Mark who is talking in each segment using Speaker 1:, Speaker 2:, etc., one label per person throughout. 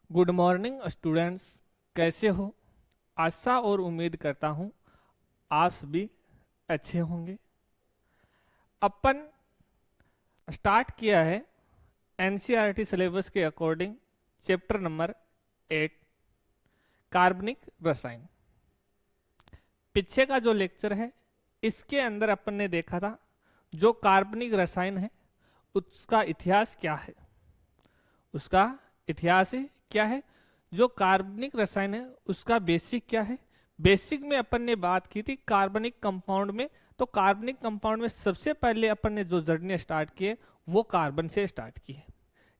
Speaker 1: Good morning students, कैसे हो। आशा और उम्मीद करता हूँ आप सभी अच्छे होंगे। अपन स्टार्ट किया है एनसीईआरटी सिलेबस के अकॉर्डिंग चैप्टर नंबर 8 कार्बनिक रसायन। पीछे का जो लेक्चर है इसके अंदर अपन ने देखा था जो कार्बनिक रसायन है उसका इतिहास क्या है, उसका इतिहास क्या है। जो कार्बनिक रसायन है उसका बेसिक क्या है। बेसिक में अपन ने बात की थी कार्बनिक कंपाउंड में। तो कार्बनिक कंपाउंड में सबसे पहले अपन ने जो जर्नी स्टार्ट की है वो कार्बन से स्टार्ट की है।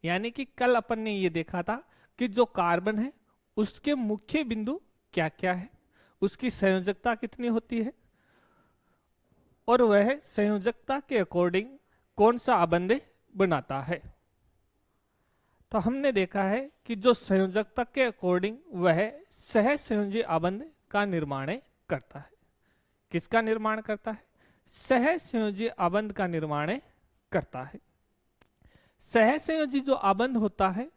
Speaker 1: यानी कि कल अपन ने ये देखा था कि जो कार्बन है उसके मुख्य बिंदु क्या क्या है, उसकी संयोजकता कितनी होती है और वह संयोजकता के अकॉर्डिंग कौन सा आबंध बनाता है। तो हमने देखा है कि जो संयोजकता के अकॉर्डिंग वह सह संयोजी आबंध का निर्माण करता है। किसका निर्माण करता है? सह संयोजी आबंध का निर्माण करता है। सह संयोजी जो आबंध होता है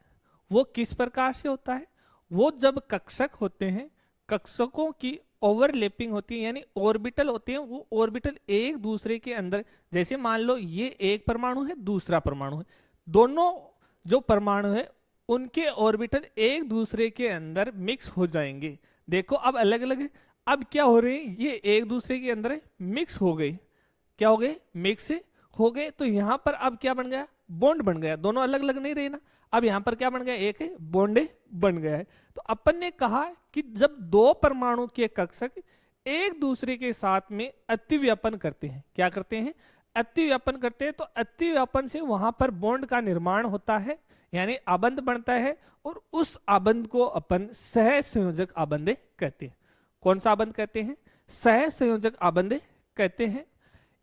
Speaker 1: वो किस प्रकार से होता है? वो जब कक्षक होते हैं, कक्षकों की ओवरलैपिंग होती है, यानी ऑर्बिटल होते हैं, वो ऑर्बिटल एक दूसरे के अंदर, जैसे मान लो ये एक परमाणु है दूसरा परमाणु है, दोनों जो परमाणु है उनके ऑर्बिटल एक दूसरे के अंदर मिक्स हो जाएंगे। देखो अब अलग अलग है, अब क्या हो रहे हैं, ये एक दूसरे के अंदर मिक्स हो गए। क्या हो गए? मिक्स हो गए। तो यहां पर अब क्या बन गया? बॉन्ड बन गया। दोनों अलग अलग नहीं रहे ना, अब यहां पर क्या बन गया? एक बॉन्ड बन गया है। तो अपन ने कहा कि जब दो परमाणु के कक्षक एक दूसरे के साथ में अतिव्यापन करते हैं, क्या करते हैं? अतिव्यापन करते हैं। तो अतिव्यापन से वहां पर बॉन्ड का निर्माण होता है, यानी आबंध बनता है, और उस आबंध को अपन सह संयोजक आबंध कहते हैं। कौन सा आबंध कहते हैं? सह संयोजक आबंध कहते हैं।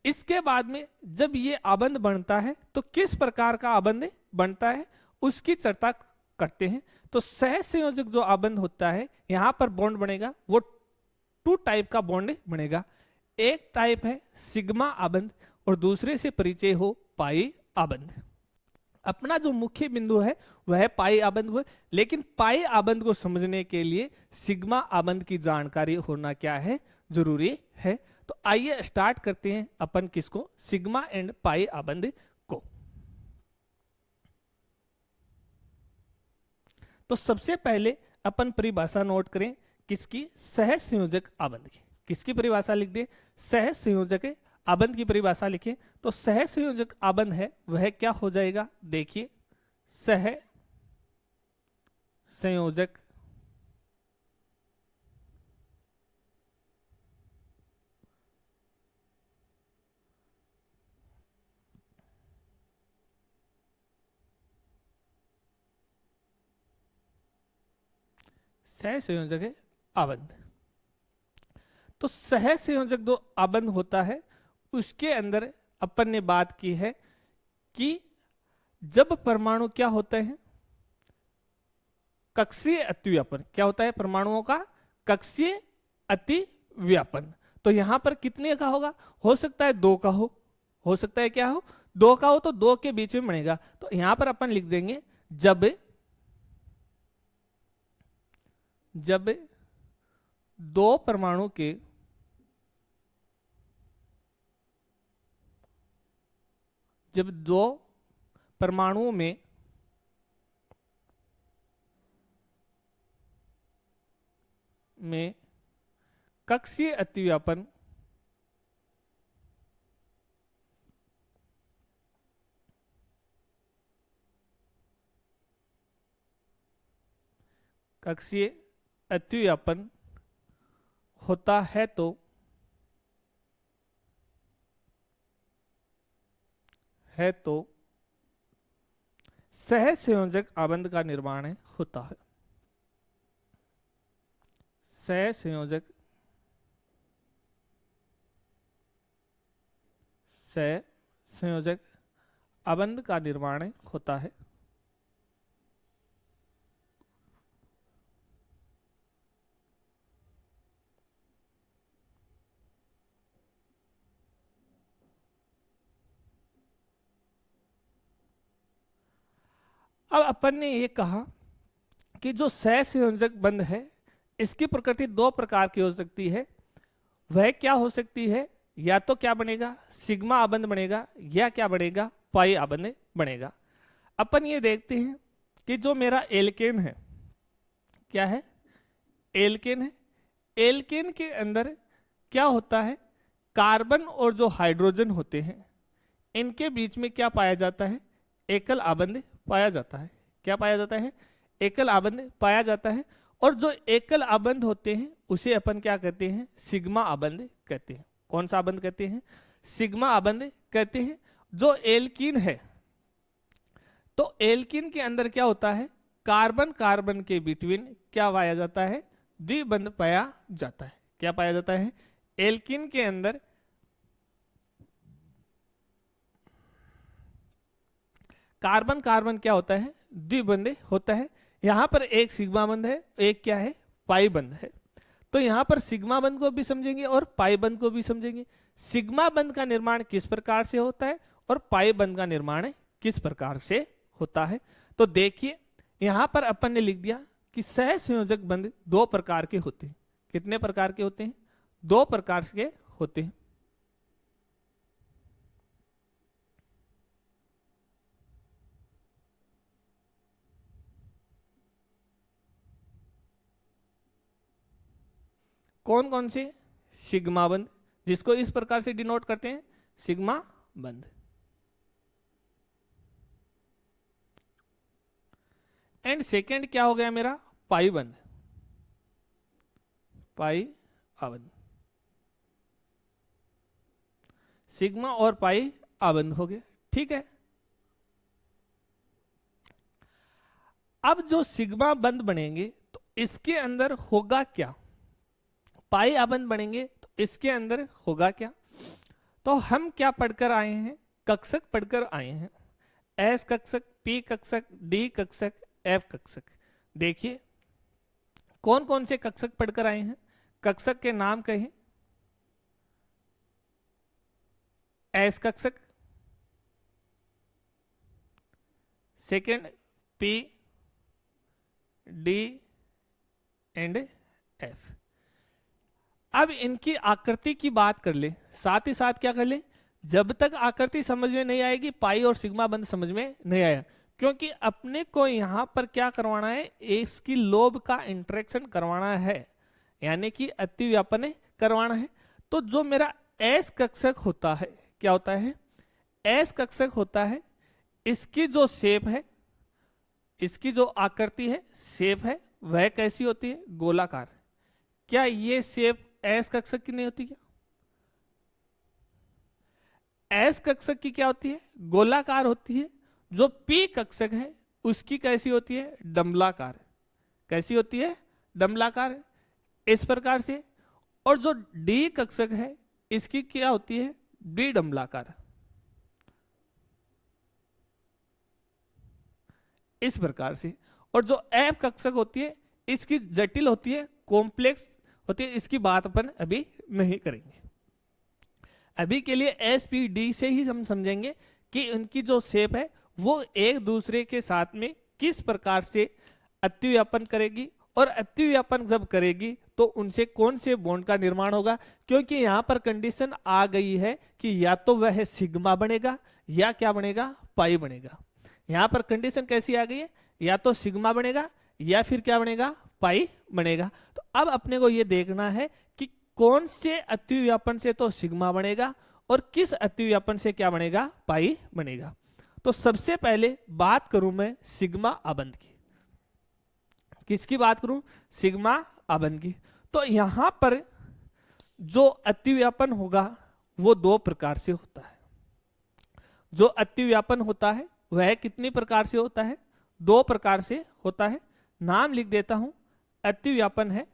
Speaker 1: इसके बाद में जब ये आबंध बनता है तो किस प्रकार का आबंध बनता है उसकी चर्चा करते हैं। तो सह संयोजक जो आबंध होता है यहां पर बॉन्ड बनेगा, वो टू टाइप का बॉन्ड बनेगा। एक टाइप है सिग्मा आबंध और दूसरे से परिचय हो पाई आबंध। अपना जो मुख्य बिंदु है वह पाई आबंध है, लेकिन पाई आबंध को समझने के लिए सिग्मा आबंध की जानकारी होना क्या है? जरूरी है। तो आइए स्टार्ट करते हैं अपन किसको? सिग्मा एंड पाई आबंध को। तो सबसे पहले अपन परिभाषा नोट करें किसकी? सह संयोजक आबंध की। किसकी परिभाषा लिख दे? सह संयोजक आबंध की परिभाषा लिखें। तो सह संयोजक आबंध है वह क्या हो जाएगा? देखिए, सह संयोजक सह संयोजक आबंध। तो सह संयोजक जो आबंध होता है उसके अंदर अपन ने बात की है कि जब परमाणु क्या होते हैं? कक्षीय अतिव्यापन। क्या होता है परमाणुओं का? कक्षीय अतिव्यापन। तो यहां पर कितने का होगा? हो सकता है दो का हो सकता है क्या हो? दो का हो। तो दो के बीच में बनेगा। तो यहां पर अपन लिख देंगे जब दो परमाणु के जब दो परमाणुओं में कक्षीय अतिव्यापन कक्षीय अतिव्यापन होता है तो सह संयोजक आबंध का निर्माण होता है। सह संयोजक आबंध का निर्माण होता है। अब अपन ने ये कहा कि जो सहसंयोजक बंध है इसकी प्रकृति दो प्रकार की हो सकती है। वह क्या हो सकती है, या तो क्या बनेगा, सिग्मा आबंध बनेगा, या क्या बनेगा, पाई आबंध बनेगा। अपन ये देखते हैं कि जो मेरा एल्केन है, क्या है, एल्केन है। एल्केन के अंदर क्या होता है, कार्बन और जो हाइड्रोजन होते हैं इनके बीच में क्या पाया जाता है, एकल आबंध पाया जाता है। क्या पाया जाता है, एकल आबंध पाया जाता है। और जो एकल आबंध होते हैं उसे अपन क्या कहते हैं, सिग्मा आबंध कहते हैं। कौन सा आबंध कहते हैं, सिग्मा आबंध कहते हैं। जो एल्कीन है, तो एल्कीन के अंदर क्या होता है, कार्बन कार्बन के बिटवीन क्या पाया जाता है, द्विबंध पाया जाता है। क्या पाया जाता है, एल्कीन के अंदर कार्बन कार्बन क्या होता है, द्विबंध होता है। यहां पर एक सिग्मा बंध है, एक क्या है, पाई बंध है। तो यहां पर सिग्मा बंध को भी समझेंगे और पाई बंध को भी समझेंगे। सिग्मा बंध का निर्माण किस प्रकार से होता है और पाई बंध का निर्माण किस प्रकार से होता है। तो देखिए यहां पर अपन ने लिख दिया कि सहसंयोजक बंध दो प्रकार के होते हैं। कितने प्रकार के होते हैं, दो प्रकार के होते हैं। कौन कौन से, सिग्मा बंध, जिसको इस प्रकार से डिनोट करते हैं, सिग्मा बंध। एंड सेकेंड क्या हो गया मेरा, पाई बंध, पाई आबंध। सिग्मा और पाई आबंध हो गए, ठीक है। अब जो सिग्मा बंध बनेंगे तो इसके अंदर होगा क्या, पाई आबंध बनेंगे तो इसके अंदर होगा क्या। तो हम क्या पढ़कर आए हैं, कक्षक पढ़कर आए हैं, एस कक्षक, पी कक्षक, डी कक्षक, एफ कक्षक। देखिए कौन कौन से कक्षक पढ़कर आए हैं, कक्षक के नाम कहें, एस कक्षक, second p, d and f. अब इनकी आकृति की बात कर ले, साथ ही साथ क्या कर ले, जब तक आकृति समझ में नहीं आएगी पाई और सिग्मा बंध समझ में नहीं आया, क्योंकि अपने को यहां पर क्या करवाना है, इसकी लोब का इंटरेक्शन करवाना है, यानी कि अतिव्यापन करवाना है। तो जो मेरा एस कक्षक होता है, क्या होता है, एस कक्षक होता है, इसकी जो शेप है, इसकी जो आकृति है, शेप है, वह कैसी होती है, गोलाकार। क्या ये शेप एस कक्षक की नहीं होती क्या, एस कक्षक की क्या होती है, गोलाकार होती है। जो पी कक्षक है उसकी कैसी होती है, डंबलाकार। कैसी होती है, डंबलाकार, इस प्रकार से। और जो डी कक्षक है इसकी क्या होती है, द्विडंबलाकार, इस प्रकार से। और जो एफ कक्षक होती है इसकी जटिल होती है, कॉम्प्लेक्स होती है। इसकी बात अपन अभी नहीं करेंगे, अभी के लिए एस पी डी से ही हम समझेंगे कि उनकी जो शेप है वो एक दूसरे के साथ में किस प्रकार से अतिव्यापन करेगी, और अतिव्यापन जब करेगी तो उनसे कौन से बॉन्ड का निर्माण होगा। क्योंकि यहां पर कंडीशन आ गई है कि या तो वह सिग्मा बनेगा या क्या बनेगा, पाई बनेगा। यहां पर कंडीशन कैसी आ गई है, या तो सिग्मा बनेगा या फिर क्या बनेगा, पाई बनेगा। तो अब अपने को यह देखना है कि कौन से अतिव्यापन से तो सिग्मा बनेगा और किस अतिव्यापन से क्या बनेगा, पाई बनेगा। तो सबसे पहले बात करूं मैं सिग्मा आबंध की। किसकी बात करूं, सिग्मा आबंध की। तो यहां पर जो अतिव्यापन होगा वो दो प्रकार से होता है। जो अतिव्यापन होता है वह कितनी प्रकार से होता है, दो प्रकार से होता है। नाम लिख देता हूं, अतिव्यापन है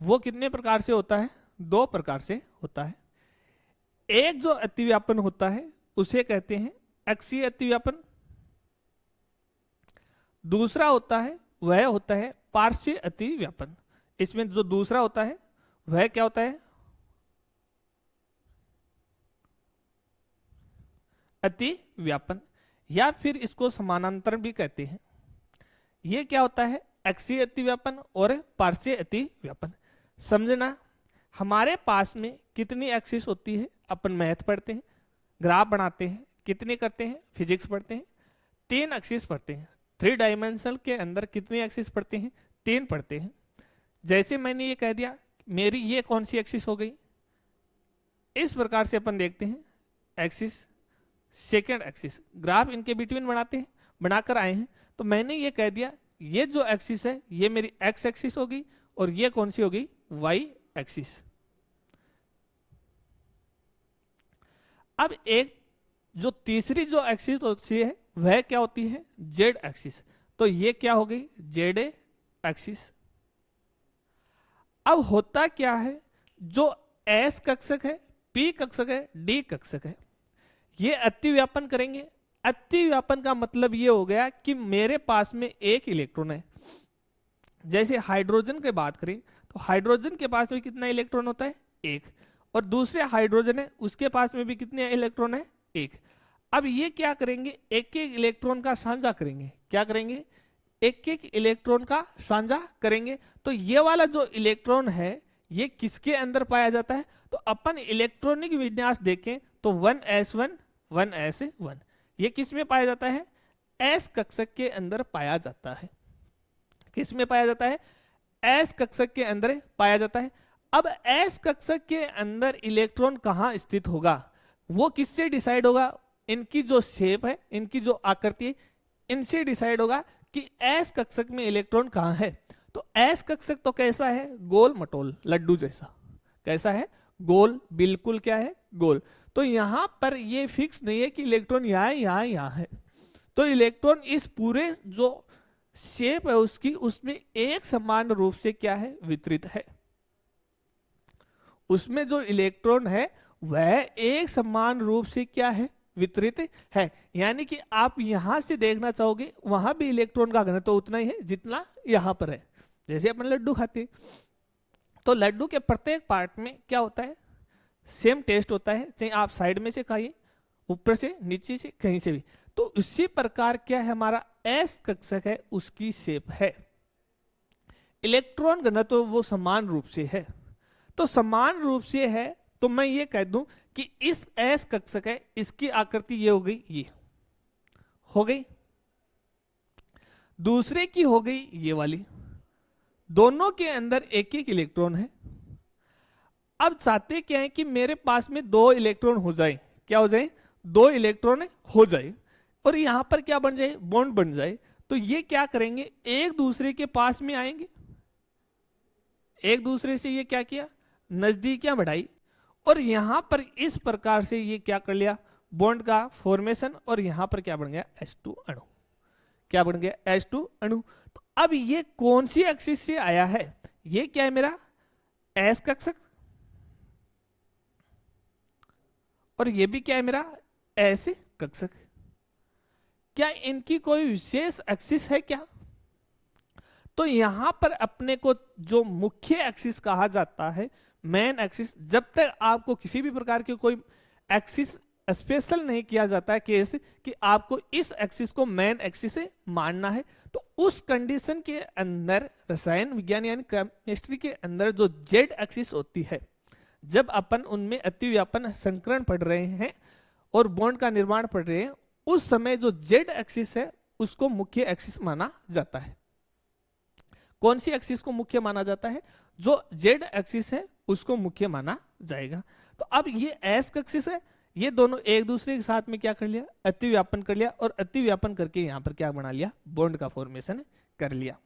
Speaker 1: वो कितने प्रकार से होता है, दो प्रकार से होता है। एक जो अतिव्यापन होता है उसे कहते हैं अक्षीय अतिव्यापन। दूसरा होता है वह होता है पार्श्वीय अतिव्यापन। इसमें जो दूसरा होता है वह क्या होता है, अतिव्यापन, या फिर इसको समानांतर भी कहते हैं। ये क्या होता है, अक्षीय अतिव्यापन और पार्श्वीय अतिव्यापन। समझना, हमारे पास में कितनी एक्सिस होती है, अपन मैथ पढ़ते हैं, ग्राफ बनाते हैं, कितने करते हैं, फिजिक्स पढ़ते हैं, 3 एक्सिस पढ़ते हैं। 3 डायमेंशनल के अंदर कितनी एक्सिस पढ़ते हैं, 3 पढ़ते हैं। जैसे मैंने ये कह दिया मेरी ये कौन सी एक्सिस हो गई, इस प्रकार से अपन देखते हैं एक्सिस, सेकेंड एक्सिस, ग्राफ इनके बिटवीन बनाते हैं, बनाकर आए हैं। तो मैंने ये कह दिया ये जो एक्सिस है ये मेरी एक्स एक्सिस होगी और ये कौन सी होगी, वाई एक्सिस। अब एक जो तीसरी जो एक्सिस होती है वह क्या होती है, जेड एक्सिस। तो ये क्या हो गई, जेड एक्सिस। अब होता क्या है, जो एस कक्षक है, पी कक्षक है, डी कक्षक है, ये अतिव्यापन करेंगे। अतिव्यापन का मतलब ये हो गया कि मेरे पास में एक इलेक्ट्रॉन है। जैसे हाइड्रोजन की बात करें तो हाइड्रोजन के पास में कितना इलेक्ट्रॉन होता है, एक, और दूसरे हाइड्रोजन है उसके पास में भी कितने इलेक्ट्रॉन है, एक। अब ये क्या करेंगे, एक एक इलेक्ट्रॉन का साझा करेंगे। क्या करेंगे, एक एक इलेक्ट्रॉन का साझा करेंगे। तो ये वाला जो इलेक्ट्रॉन है ये किसके अंदर पाया जाता है, तो अपन इलेक्ट्रॉनिक विन्यास देखें तो 1s1 1s1 ये किस में पाया जाता है, एस कक्षक के अंदर पाया जाता है। किस में पाया जाता है, एस कक्षक के अंदर पाया जाता है। अब एस कक्षक के अंदर इलेक्ट्रॉन कहां स्थित होगा, वो किससे डिसाइड होगा, इनकी जो शेप है, इनकी जो आकृति है, इनसे डिसाइड होगा कि एस कक्षक में इलेक्ट्रॉन कहां है। तो एस कक्षक तो कैसा है, गोल मटोल लड्डू जैसा। कैसा है, गोल, बिल्कुल क्या है, गोल। तो यहां पर ये फिक्स नहीं है कि इलेक्ट्रॉन यहां यहां यहां है। तो इलेक्ट्रॉन इस पूरे जो शेप है उसकी, उसमें एक समान रूप से क्या है, वितरित है। उसमें जो इलेक्ट्रॉन है वह एक समान रूप से क्या है, वितरित है। यानी कि आप यहां से देखना चाहोगे वहां भी इलेक्ट्रॉन का घनत्व उतना ही है जितना यहां पर है। जैसे अपन लड्डू खाते हैं तो लड्डू के प्रत्येक पार्ट में क्या होता है, सेम टेस्ट होता है, चाहे आप साइड में से खाइए, ऊपर से, नीचे से, कहीं से भी। तो उसी प्रकार क्या है, हमारा एस कक्षक है उसकी शेप है, इलेक्ट्रॉन घनत्व वो समान रूप से है। तो समान रूप से है तो मैं ये कह दूं कि इस एस कक्षक है इसकी आकृति ये हो गई, ये हो गई। दूसरे की हो गई ये वाली, दोनों के अंदर एक एक इलेक्ट्रॉन है। अब चाहते क्या है कि मेरे पास में 2 इलेक्ट्रॉन हो जाए, क्या हो जाए, 2 इलेक्ट्रॉन हो जाए, और यहां पर क्या बन जाए, बॉन्ड बन जाए। तो ये क्या करेंगे, एक दूसरे के पास में आएंगे, एक दूसरे से ये क्या किया, नजदीकियां बढ़ाई, और यहां पर इस प्रकार से ये क्या कर लिया, बॉन्ड का फॉर्मेशन, और यहां पर क्या बन गया, H2 अणु। क्या बन गया, H2 अणु। तो अब ये कौन सी एक्सिस से आया है, ये क्या है मेरा एस कक्षक, और ये भी क्या है मेरा एस कक्षक। क्या इनकी कोई विशेष एक्सिस है क्या, तो यहां पर अपने को जो मुख्य एक्सिस कहा जाता है, मेन एक्सिस, जब तक आपको किसी भी प्रकार की कोई एक्सिस स्पेशल नहीं किया जाता है केस कि आपको इस एक्सिस को मेन एक्सिस से मानना है, तो उस कंडीशन के अंदर रसायन विज्ञान यानी केमिस्ट्री के अंदर जो जेड एक्सिस होती है, जब अपन उनमें अतिव्यापन संकरण पढ़ रहे हैं और बॉन्ड का निर्माण पढ़ रहे हैं, उस समय जो जेड एक्सिस है उसको मुख्य एक्सिस माना जाता है। कौन सी एक्सिस को मुख्य माना जाता है, जो जेड एक्सिस है उसको मुख्य माना जाएगा। तो अब ये एस एक्सिस है, ये दोनों एक दूसरे के साथ में क्या कर लिया, अतिव्यापन कर लिया, और अतिव्यापन करके यहां पर क्या बना लिया, बॉन्ड का फॉर्मेशन कर लिया।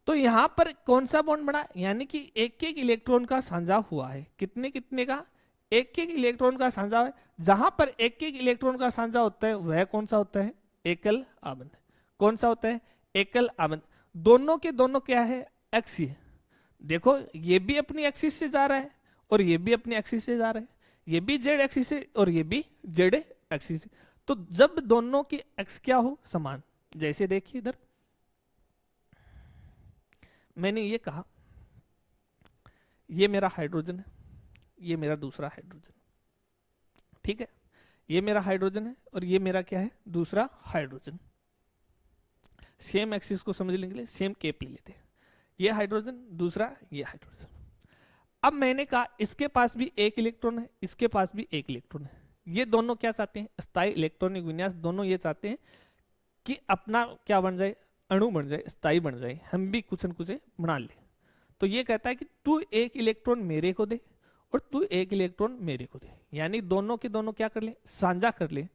Speaker 1: तो यहां पर कौन सा बॉन्ड बना, यानी कि एक एक इलेक्ट्रॉन का साझा हुआ है, कितने कितने का, एक एक इलेक्ट्रॉन का साझा है। जहां पर एक एक इलेक्ट्रॉन का साझा होता है वह कौन सा होता है, एकल आबंध। कौन सा होता है, एकल आबंध। दोनों के दोनों क्या है, एक्सीय। देखो ये भी अपनी एक्सिस से जा रहा है और ये भी अपनी एक्सिस से जा रहा है, ये भी जेड एक्सिस से और ये भी जेड एक्सिस से। तो जब दोनों की एक्स क्या हो, समान, जैसे देखिए इधर मैंने ये कहा ये मेरा हाइड्रोजन है, ये मेरा दूसरा हाइड्रोजन, ठीक है, ये मेरा हाइड्रोजन है और ये मेरा क्या है, दूसरा हाइड्रोजन। सेम एक्सिस को समझने के लिए सेम केप ले लेते हैं। ये हाइड्रोजन, दूसरा ये हाइड्रोजन। अब मैंने कहा इसके पास भी एक इलेक्ट्रॉन है, इसके पास भी एक इलेक्ट्रॉन है। ये दोनों क्या चाहते हैं? स्थायी इलेक्ट्रॉनिक विन्यास। दोनों ये चाहते हैं कि अपना क्या बन जाए, अणु बन जाए, स्थायी बन जाए, हम भी कुछ न कुछ बना ले। तो ये कहता है कि तू एक इलेक्ट्रॉन मेरे को दे और तू एक इलेक्ट्रॉन मेरे को दे, यानी दोनों के दोनों क्या कर ले, साझा कर ले।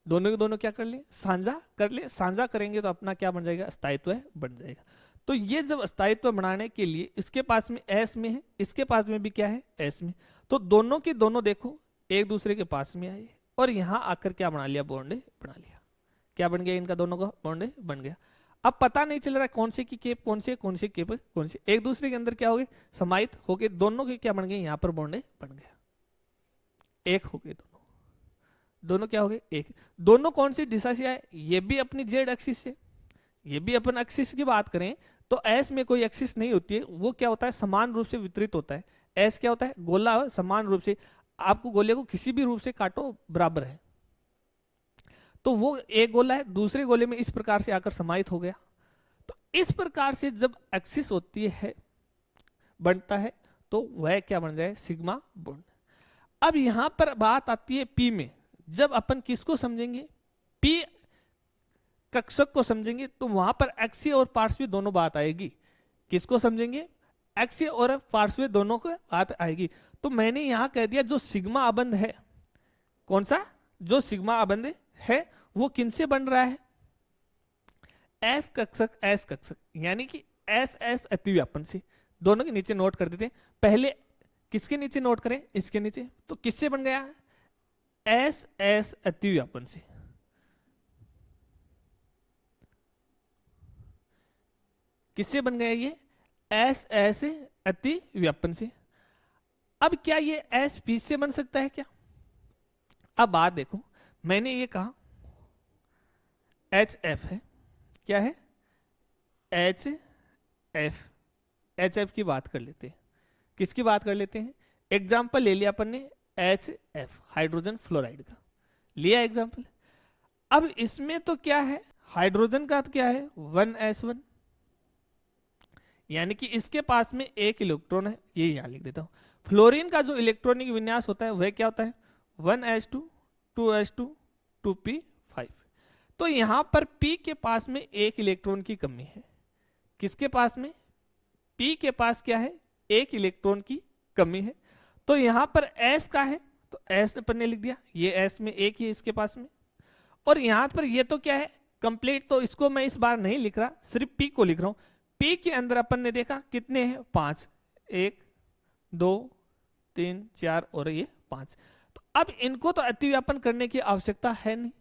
Speaker 1: दोनों के दोनों क्या कर ले, साझा कर ले। साझा करेंगे तो अपना क्या बन जाएगा, अस्थायित्व बन जाएगा। तो ये जब अस्थायित्व बनाने के लिए इसके पास में एस में है, इसके पास में भी क्या है, एस में, तो दोनों के दोनों देखो एक दूसरे के पास में आए और यहां आकर क्या बना लिया, बॉन्ड बना लिया। क्या बन गया, इनका दोनों का बॉन्ड बन गया। अब पता नहीं चल रहा है कौन से की केप कौन से, कौन से केप कौन से, एक दूसरे के अंदर क्या हो गए, समाहित हो गए। दोनों के क्या बन गए, यहां पर बॉन्ड बन गया, एक हो गए दोनों। दोनों क्या हो गए, एक। दोनों कौन सी दिशा से आए, ये भी अपनी जेड एक्सिस से, ये भी अपन एक्सिस की बात करें तो एस में कोई एक्सिस नहीं होती है, वो क्या होता है, समान रूप से वितरित होता है। एस क्या होता है, गोला, समान रूप से, आपको गोले को किसी भी रूप से काटो बराबर है। तो वो एक गोला है, दूसरे गोले में इस प्रकार से आकर समाहित हो गया। तो इस प्रकार से जब एक्सिस होती है, बनता है, तो वह क्या बन जाए, सिग्मा बॉन्ड। अब यहां पर बात आती है पी में। जब अपन किसको समझेंगे, पी कक्षक को समझेंगे, तो वहां पर अक्षीय और पार्श्वीय दोनों बात आएगी। किसको समझेंगे, अक्षीय और पार्श्वीय दोनों को बात आएगी। तो मैंने यहां कह दिया जो सिग्मा अबंध है, कौन सा, जो सिग्मा अबंध है वो किनसे बन रहा है, एस कक्षक, एस कक्षक, यानी कि एस एस अतिव्यापन से। दोनों के नीचे नोट कर देते हैं। पहले किसके नीचे नोट करें, इसके नीचे। तो किससे बन गया, एस एस अतिव्यापन से। किससे बन गया ये, एस एस अतिव्यापन से। अब क्या ये एस पी से बन सकता है क्या? अब बात देखो, मैंने ये कहा एच एफ है, क्या है, एच एफ। एच एफ की बात कर लेते हैं, किसकी बात कर लेते हैं, एग्जाम्पल ले लिया अपन ने एच एफ, हाइड्रोजन फ्लोराइड का लिया एग्जाम्पल। अब इसमें तो क्या है, हाइड्रोजन का तो क्या है 1s1, यानी कि इसके पास में एक इलेक्ट्रॉन है, ये यहां लिख देता हूं। फ्लोरीन का जो इलेक्ट्रॉनिक विन्यास होता है वह क्या होता है, 1s2 2s2 2p5। तो यहां पर p के पास में एक इलेक्ट्रॉन की कमी है। किसके पास में, p के पास क्या है, एक इलेक्ट्रॉन की कमी है। तो यहां पर s का है, तो s अपन ने लिख दिया, ये s में एक ही है इसके पास में। और यहां पर ये तो क्या है, कंप्लीट, तो इसको मैं इस बार नहीं लिख रहा, सिर्फ p को लिख रहा हूं। p के अंदर अपन ने देखा कितने हैं, 5, 1 2 3 4 और ये 5। तो अब इनको तो अतिव्यापन करने की आवश्यकता है नहीं,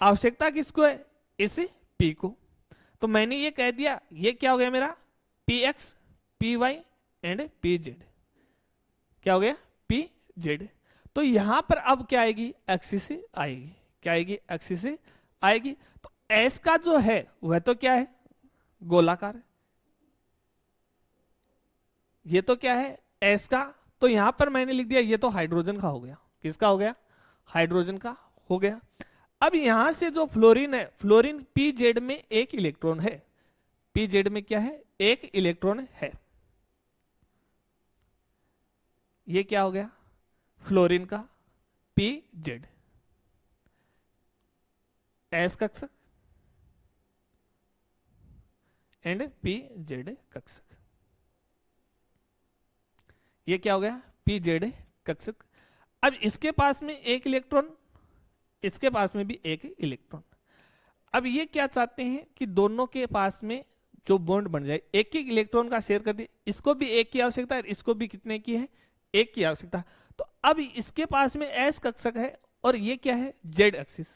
Speaker 1: आवश्यकता किसको है, इस p को। तो मैंने ये कह दिया, ये क्या हो गया मेरा, px py एंड pz। क्या हो गया, pz। तो यहां पर अब क्या आएगी, एक्सिस आएगी। क्या आएगी, एक्सिस आएगी। तो s का जो है वह तो क्या है, गोलाकार है। ये तो क्या है, s का। तो यहां पर मैंने लिख दिया, ये तो हाइड्रोजन का हो गया। किसका हो गया, हाइड्रोजन का हो गया। अब यहां से जो फ्लोरीन है, फ्लोरीन pz में एक इलेक्ट्रॉन है, pz में क्या है, एक इलेक्ट्रॉन है। ये क्या हो गया, फ्लोरीन का pz, s कक्षक एंड pz कक्षक। ये क्या हो गया, pz कक्षक। अब इसके पास में एक इलेक्ट्रॉन, इसके पास में भी एक इलेक्ट्रॉन। अब ये क्या चाहते हैं कि दोनों के पास में जो बॉन्ड बन जाए, एक एक इलेक्ट्रॉन का शेयर कर दिए। इसको भी एक की आवश्यकता है, इसको भी कितने की है, एक की आवश्यकता। तो अब इसके पास में एस कक्षक है और ये क्या है, जेड एक्सिस।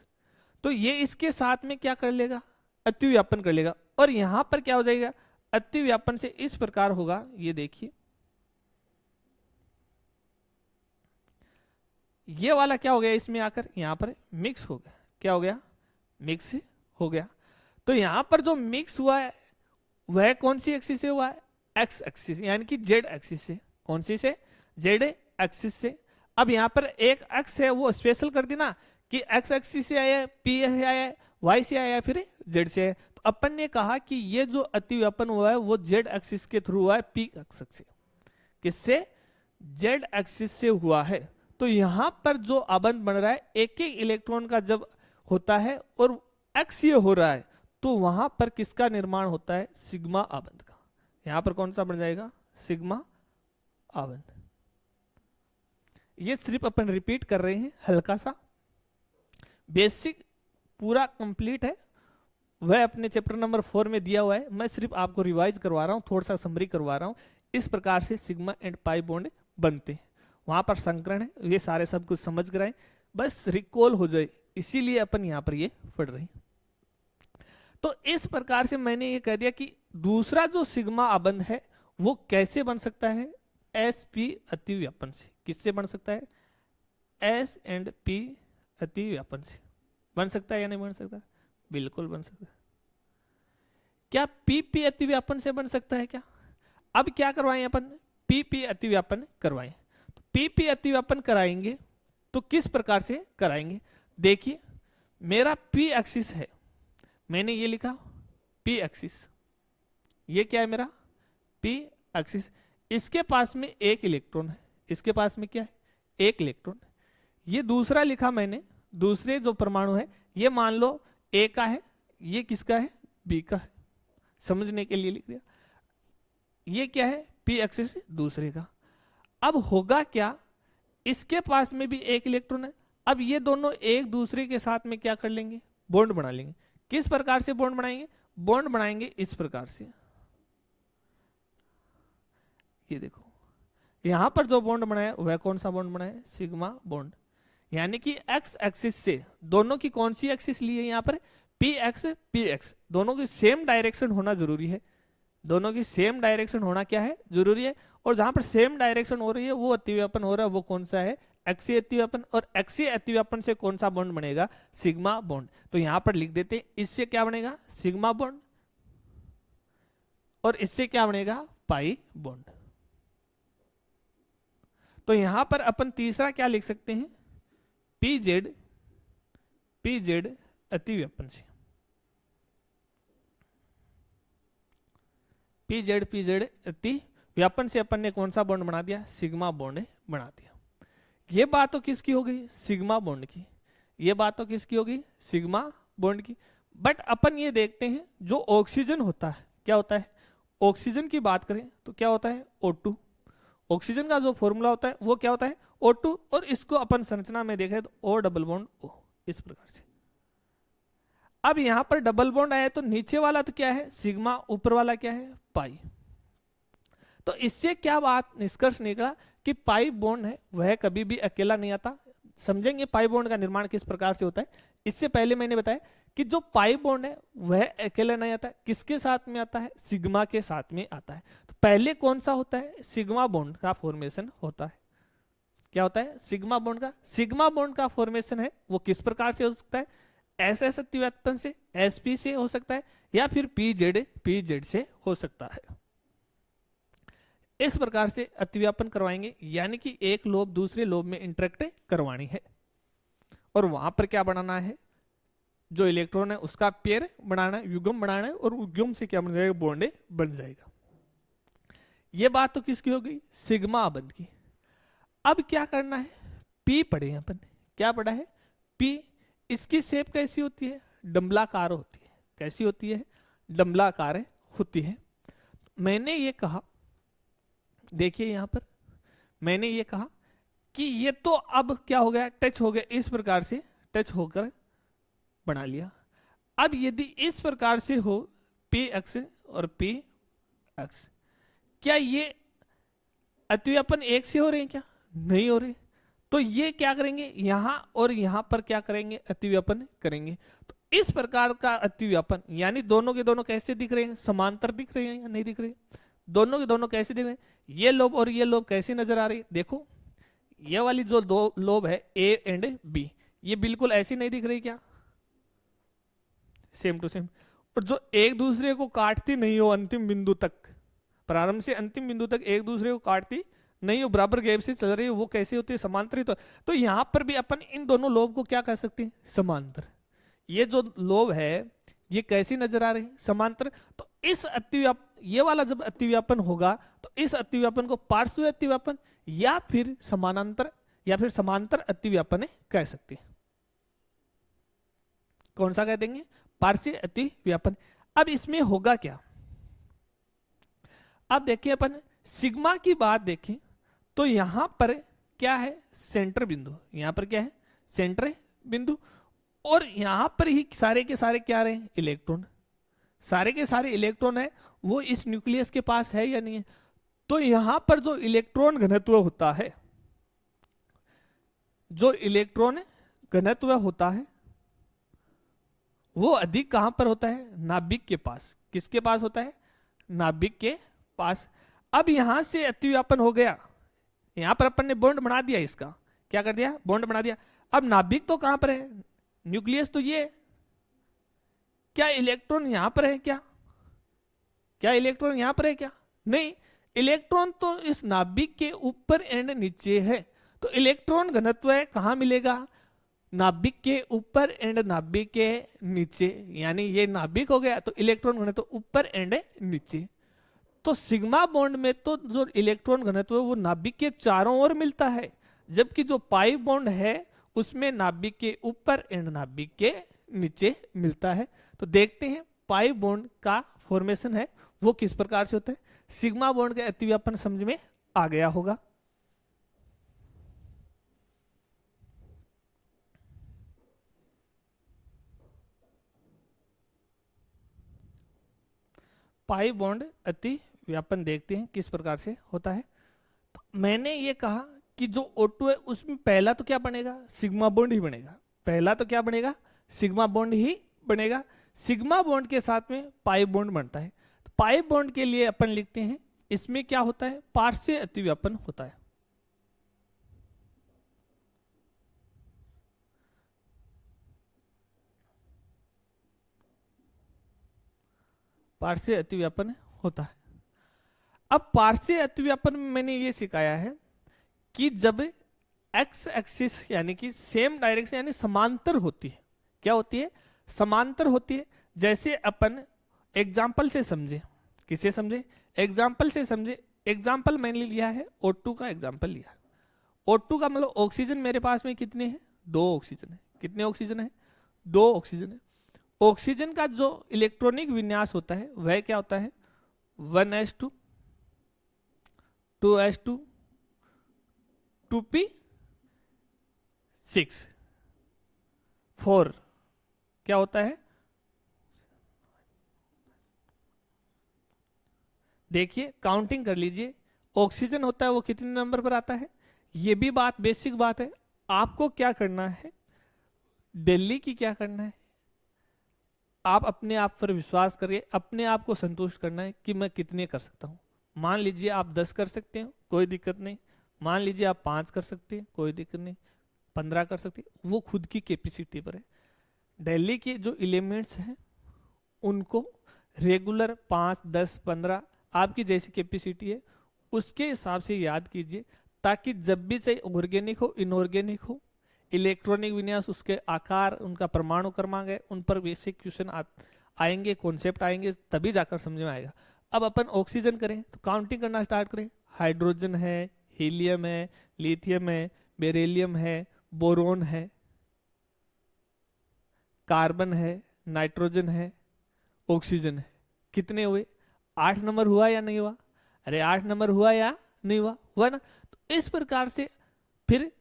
Speaker 1: तो ये इसके साथ में क्या कर लेगा, अतिव्यापन कर लेगा। और यहां पर क्या हो जाएगा, अतिव्यापन से इस प्रकार होगा, ये देखिए, ये वाला क्या हो गया, इसमें आकर यहां पर मिक्स हो गया। क्या हो गया, मिक्स हो गया। तो यहां पर जो मिक्स हुआ है वह कौन सी एक्सिस से हुआ है, एक्स एक्सिस, यानी कि जेड एक्सिस से। कौन सी से, जेड एक्सिस से। अब यहां पर एक एक्स है, वो स्पेशल कर देना कि एक्स एक्सिस से आया, पी से आया, वाई से आया, फिर जेड से आया। तो अपन ने कहा कि ये जो अतिव्यापन हुआ है वो जेड एक्सिस के थ्रू हुआ है, पी एक्सिस से। किससे? जेड एक्सिस से हुआ है। तो यहां पर जो आबंध बन रहा है एक एक इलेक्ट्रॉन का जब होता है और अक्षीय हो रहा है, तो वहां पर किसका निर्माण होता है? सिग्मा आबंध का। यहां पर कौन सा बन जाएगा? सिग्मा आबंध। ये सिर्फ अपन रिपीट कर रहे हैं हल्का सा, बेसिक पूरा कंप्लीट है, वह अपने चैप्टर नंबर 4 में दिया हुआ है। मैं सिर्फ आपको रिवाइज करवा रहा हूं, थोड़ा सा समरी करवा रहा हूं। इस प्रकार से सिग्मा एंड पाई बॉन्ड बनते हैं। वहां पर संकरण है, ये सारे सब कुछ समझ कर आए, बस रिकॉल हो जाए, इसीलिए अपन यहां पर ये पढ़ रहे हैं। तो इस प्रकार से मैंने ये कह दिया कि दूसरा जो सिग्मा आबंध है वो कैसे बन सकता है? एस पी अतिव्यापन से। किससे बन सकता है? एस एंड पी अतिव्यापन से बन सकता है या नहीं बन सकता? बिल्कुल बन सकता है। क्या पी पी अतिव्यापन से बन सकता है क्या? अब क्या करवाएं अपन? पी पी अतिव्यापन करवाएं। तो पी पी अतिव्यापन कराएंगे तो किस प्रकार से कराएंगे? देखिए, मेरा पी एक्सिस है, मैंने ये लिखा पी एक्सिस। ये क्या है? मेरा पी एक्सिस। इसके पास में एक इलेक्ट्रॉन है, इसके पास में क्या है? एक इलेक्ट्रॉन। ये दूसरा लिखा मैंने, दूसरे जो परमाणु है ये मान लो ए का है, ये किसका है? बी का है, समझने के लिए लिख दिया। ये क्या है? पी एक्सिस दूसरे का। अब होगा क्या? इसके पास में भी एक इलेक्ट्रॉन है। अब ये दोनों एक दूसरे के साथ में क्या कर लेंगे? बॉन्ड बना लेंगे। किस प्रकार से बॉन्ड बनाएंगे? बॉन्ड बनाएंगे इस प्रकार से। ये देखो, यहां पर जो बॉन्ड बनाया वह कौन सा बॉन्ड बनाया? Sigma bond. यानी कि एक्स एक्सिस से, दोनों की कौन सी एक्सिस ली है यहां पर? पी एक्स, दोनों की सेम डायरेक्शन होना जरूरी है। दोनों की सेम डायरेक्शन होना क्या है? जरूरी है। और जहां पर सेम डायरेक्शन हो रही है वो अतिव्यापन हो रहा है, वो कौन सा है? एक्सीय अतिव्यापन। और एक्सीय अतिव्यापन से कौन सा बॉन्ड बनेगा? Sigma bond. तो यहां पर लिख देते हैं, इससे क्या बनेगा? सिग्मा बॉन्ड, और इससे क्या बनेगा? Pi bond. तो यहां पर अपन तीसरा क्या लिख सकते हैं? पी जेड अतिव्यापन से। पी जेड अतिव्यापन से अपन ने कौन सा बॉन्ड बना दिया? सिग्मा बॉन्ड बना दिया। ये बात तो किसकी हो गई? सिग्मा बॉन्ड की। ये बात तो किसकी हो गई? सिग्मा बॉन्ड की। बट अपन ये देखते हैं जो ऑक्सीजन होता है, क्या होता है? ऑक्सीजन की बात करें तो क्या होता है? O2। ऑक्सीजन का जो फॉर्मूला होता है वो क्या होता है? O2। और इसको अपन संरचना में देखें तो O डबल बॉन्ड O, इस प्रकार से। अब यहां पर डबल बॉन्ड आया तो नीचे वाला तो क्या है? सिग्मा, ऊपर वाला क्या है? पाई। तो इससे क्या बात निष्कर्ष निकला कि पाई बॉन्ड है वह कभी भी अकेला नहीं आता। समझेंगे पाई बॉन्ड का निर्माण किस प्रकार से होता है। इससे पहले मैंने बताया कि जो पाई बॉन्ड है वह अकेला नहीं आता। किसके साथ में आता है? सिग्मा के साथ में आता है। तो पहले कौन सा होता है? सिग्मा बॉन्ड का फॉर्मेशन होता है। क्या होता है? सिग्मा बॉन्ड का। सिग्मा बॉन्ड का फॉर्मेशन है वो किस प्रकार से हो सकता है? एस एस अतिव्यापन से, एसपी से हो सकता है, या फिर पी जेड से हो सकता है। इस प्रकार से अतिव्यापन करवाएंगे, यानी कि एक लोब दूसरे लोब में इंटरेक्ट करवानी है, और वहां पर क्या बनाना है? जो इलेक्ट्रॉन है उसका पेयर बनाना है, युग्म बनाना है, और युग्म से क्या बन जाएगा? बॉन्ड बन जाएगा। ये बात तो किसकी हो गई? सिग्मा आबंध की। अब क्या करना है? पी पढ़े हैं अपन। क्या पढ़ा है? पी। इसकी शेप कैसी होती है? डंबलाकार होती है। कैसी होती है? डंबलाकार होती है। मैंने ये कहा, देखिए यहां पर मैंने ये कहा कि ये तो अब क्या हो गया? टच हो गया, इस प्रकार से टच होकर बना लिया। अब यदि इस प्रकार से हो पी एक्स और पी एक्स, क्या ये अतिव्यापन एक से हो रहे हैं? क्या नहीं हो रहे। तो ये क्या करेंगे? यहां और यहां पर क्या करेंगे? अतिव्यापन करेंगे। तो इस प्रकार का अतिव्यापन, यानी दोनों के दोनों कैसे दिख रहे हैं? समांतर दिख रहे हैं या नहीं दिख रहे? दोनों के दोनों कैसे दिख रहे हैं? ये लोब और ये लोब कैसे नजर आ रही है? देखो, ये वाली जो दो लोब है ए एंड बी, ये बिल्कुल ऐसी नहीं दिख रही क्या? Same to same. और जो एक दूसरे को काटती नहीं हो अंतिम बिंदु तक, प्रारंभ से अंतिम बिंदु तक एक दूसरे को काटती नहीं हो, बराबर गैप से चल रही है, वो कैसे होती है? समांतरित। तो यहां पर भी अपन इन दोनों लोब को क्या कह सकते हैं? समांतर। ये जो लोब है ये कैसी नजर आ रही है? समांतर। तो इस ये वाला जब अतिव्यापन होगा तो इस अतिव्यापन को पार्श्व अतिव्यापन या फिर समानांतर या फिर समांतर अतिव्यापन कह सकते हैं। कौन सा कह देंगे? पार्श्व अतिव्यापन। अब इसमें होगा क्या? अब देखिए अपन सिग्मा की बात देखें तो यहां पर क्या है? सेंटर बिंदु। यहां पर क्या है? सेंटर बिंदु। और यहां पर ही सारे के सारे क्या रहे? इलेक्ट्रॉन। सारे के सारे इलेक्ट्रॉन है वो इस न्यूक्लियस के पास है या नहीं है? तो यहां पर जो इलेक्ट्रॉन घनत्व होता है, जो इलेक्ट्रॉन घनत्व होता है वो अधिक कहां पर होता है? नाभिक के पास। किसके पास होता है? नाभिक के पास। अब यहां से अतिव्यापन हो गया, यहां पर अपन ने बॉन्ड बना दिया, इसका क्या कर दिया? बॉन्ड बना दिया। अब नाभिक तो कहां पर है? न्यूक्लियस तो ये। क्या इलेक्ट्रॉन यहां पर है क्या? क्या इलेक्ट्रॉन यहां पर है क्या? नहीं, इलेक्ट्रॉन तो इस नाभिक के ऊपर एंड नीचे है। तो इलेक्ट्रॉन घनत्व है कहां मिलेगा? नाभिक के ऊपर एंड नाभिक के नीचे। यानी ये नाभिक हो गया तो इलेक्ट्रॉन घनत्व ऊपर एंड नीचे। तो सिग्मा बॉन्ड में तो जो इलेक्ट्रॉन घनत्व है वो नाभिक के चारों ओर मिलता है, जबकि जो पाई बॉन्ड है उसमें नाभिक के ऊपर एंड नाभिक के नीचे मिलता है। तो देखते हैं पाई बॉन्ड का फॉर्मेशन है वो किस प्रकार से होता है। सिग्मा बॉन्ड का अतिव्यापन समझ में आ गया होगा। पाई बॉन्ड अतिव्यापन देखते हैं किस प्रकार से होता है। तो मैंने ये कहा कि जो O2 है उसमें पहला तो क्या बनेगा? सिग्मा बॉन्ड ही बनेगा। पहला तो क्या बनेगा? सिग्मा बॉन्ड ही बनेगा। सिग्मा बॉन्ड के साथ में पाई बॉन्ड बनता है। तो पाई बॉन्ड के लिए अपन लिखते हैं इसमें क्या होता है? पार्श्व अतिव्यापन होता है। पार्श्व अतिव्यापन होता है। अब पार्श्व अतिव्यापन में मैंने ये सिखाया है कि जब एक्स एक्सिस यानी कि सेम डायरेक्शन यानी समांतर होती है। क्या होती है? समांतर होती है। जैसे अपन एग्जाम्पल से समझे। किसे समझे? एग्जाम्पल से समझे। एग्जाम्पल मैंने लिया है O2 का एग्जाम्पल लिया है। O2 का मतलब ऑक्सीजन मेरे पास में कितने हैं? 2 ऑक्सीजन है। कितने ऑक्सीजन है? 2 ऑक्सीजन है। ऑक्सीजन का जो इलेक्ट्रॉनिक विन्यास होता है वह क्या होता है? 1s2 2s2 2p6 4 क्या होता है? देखिए काउंटिंग कर लीजिए। ऑक्सीजन होता है वो कितने नंबर पर आता है? ये भी बात बेसिक बात है। आपको क्या करना है? दिल्ली की क्या करना है? आप अपने आप पर विश्वास करिए। अपने आप को संतुष्ट करना है कि मैं कितने कर सकता हूं। मान लीजिए आप 10 कर सकते हो, कोई दिक्कत नहीं। मान लीजिए आप 5 कर सकते हैं, कोई दिक्कत नहीं। 15 कर सकते हैं, वो खुद की कैपेसिटी पर है। दिल्ली के जो एलिमेंट्स हैं उनको रेगुलर 5 10 15 आपकी जैसी कैपेसिटी है उसके हिसाब से याद कीजिए, ताकि जब भी चाहे ऑर्गेनिक हो इनऑर्गेनिक हो, इलेक्ट्रॉनिक विन्यास, उसके आकार, उनका परमाणु क्रमांक है, उन पर बेसिक क्वेश्चन आएंगे, कॉन्सेप्ट आएंगे, तभी जाकर समझ में आएगा। अब अपन ऑक्सीजन करें तो काउंटिंग करना स्टार्ट करें। हाइड्रोजन है, हीलियम है, लिथियम है, बेरिलियम है, बोरोन है, कार्बन है, नाइट्रोजन है, ऑक्सीजन है। कितने हुए? 8 नंबर हुआ या नहीं हुआ? अरे 8 नंबर हुआ या नहीं हुआ? हुआ ना। तो इस प्रकार से फिर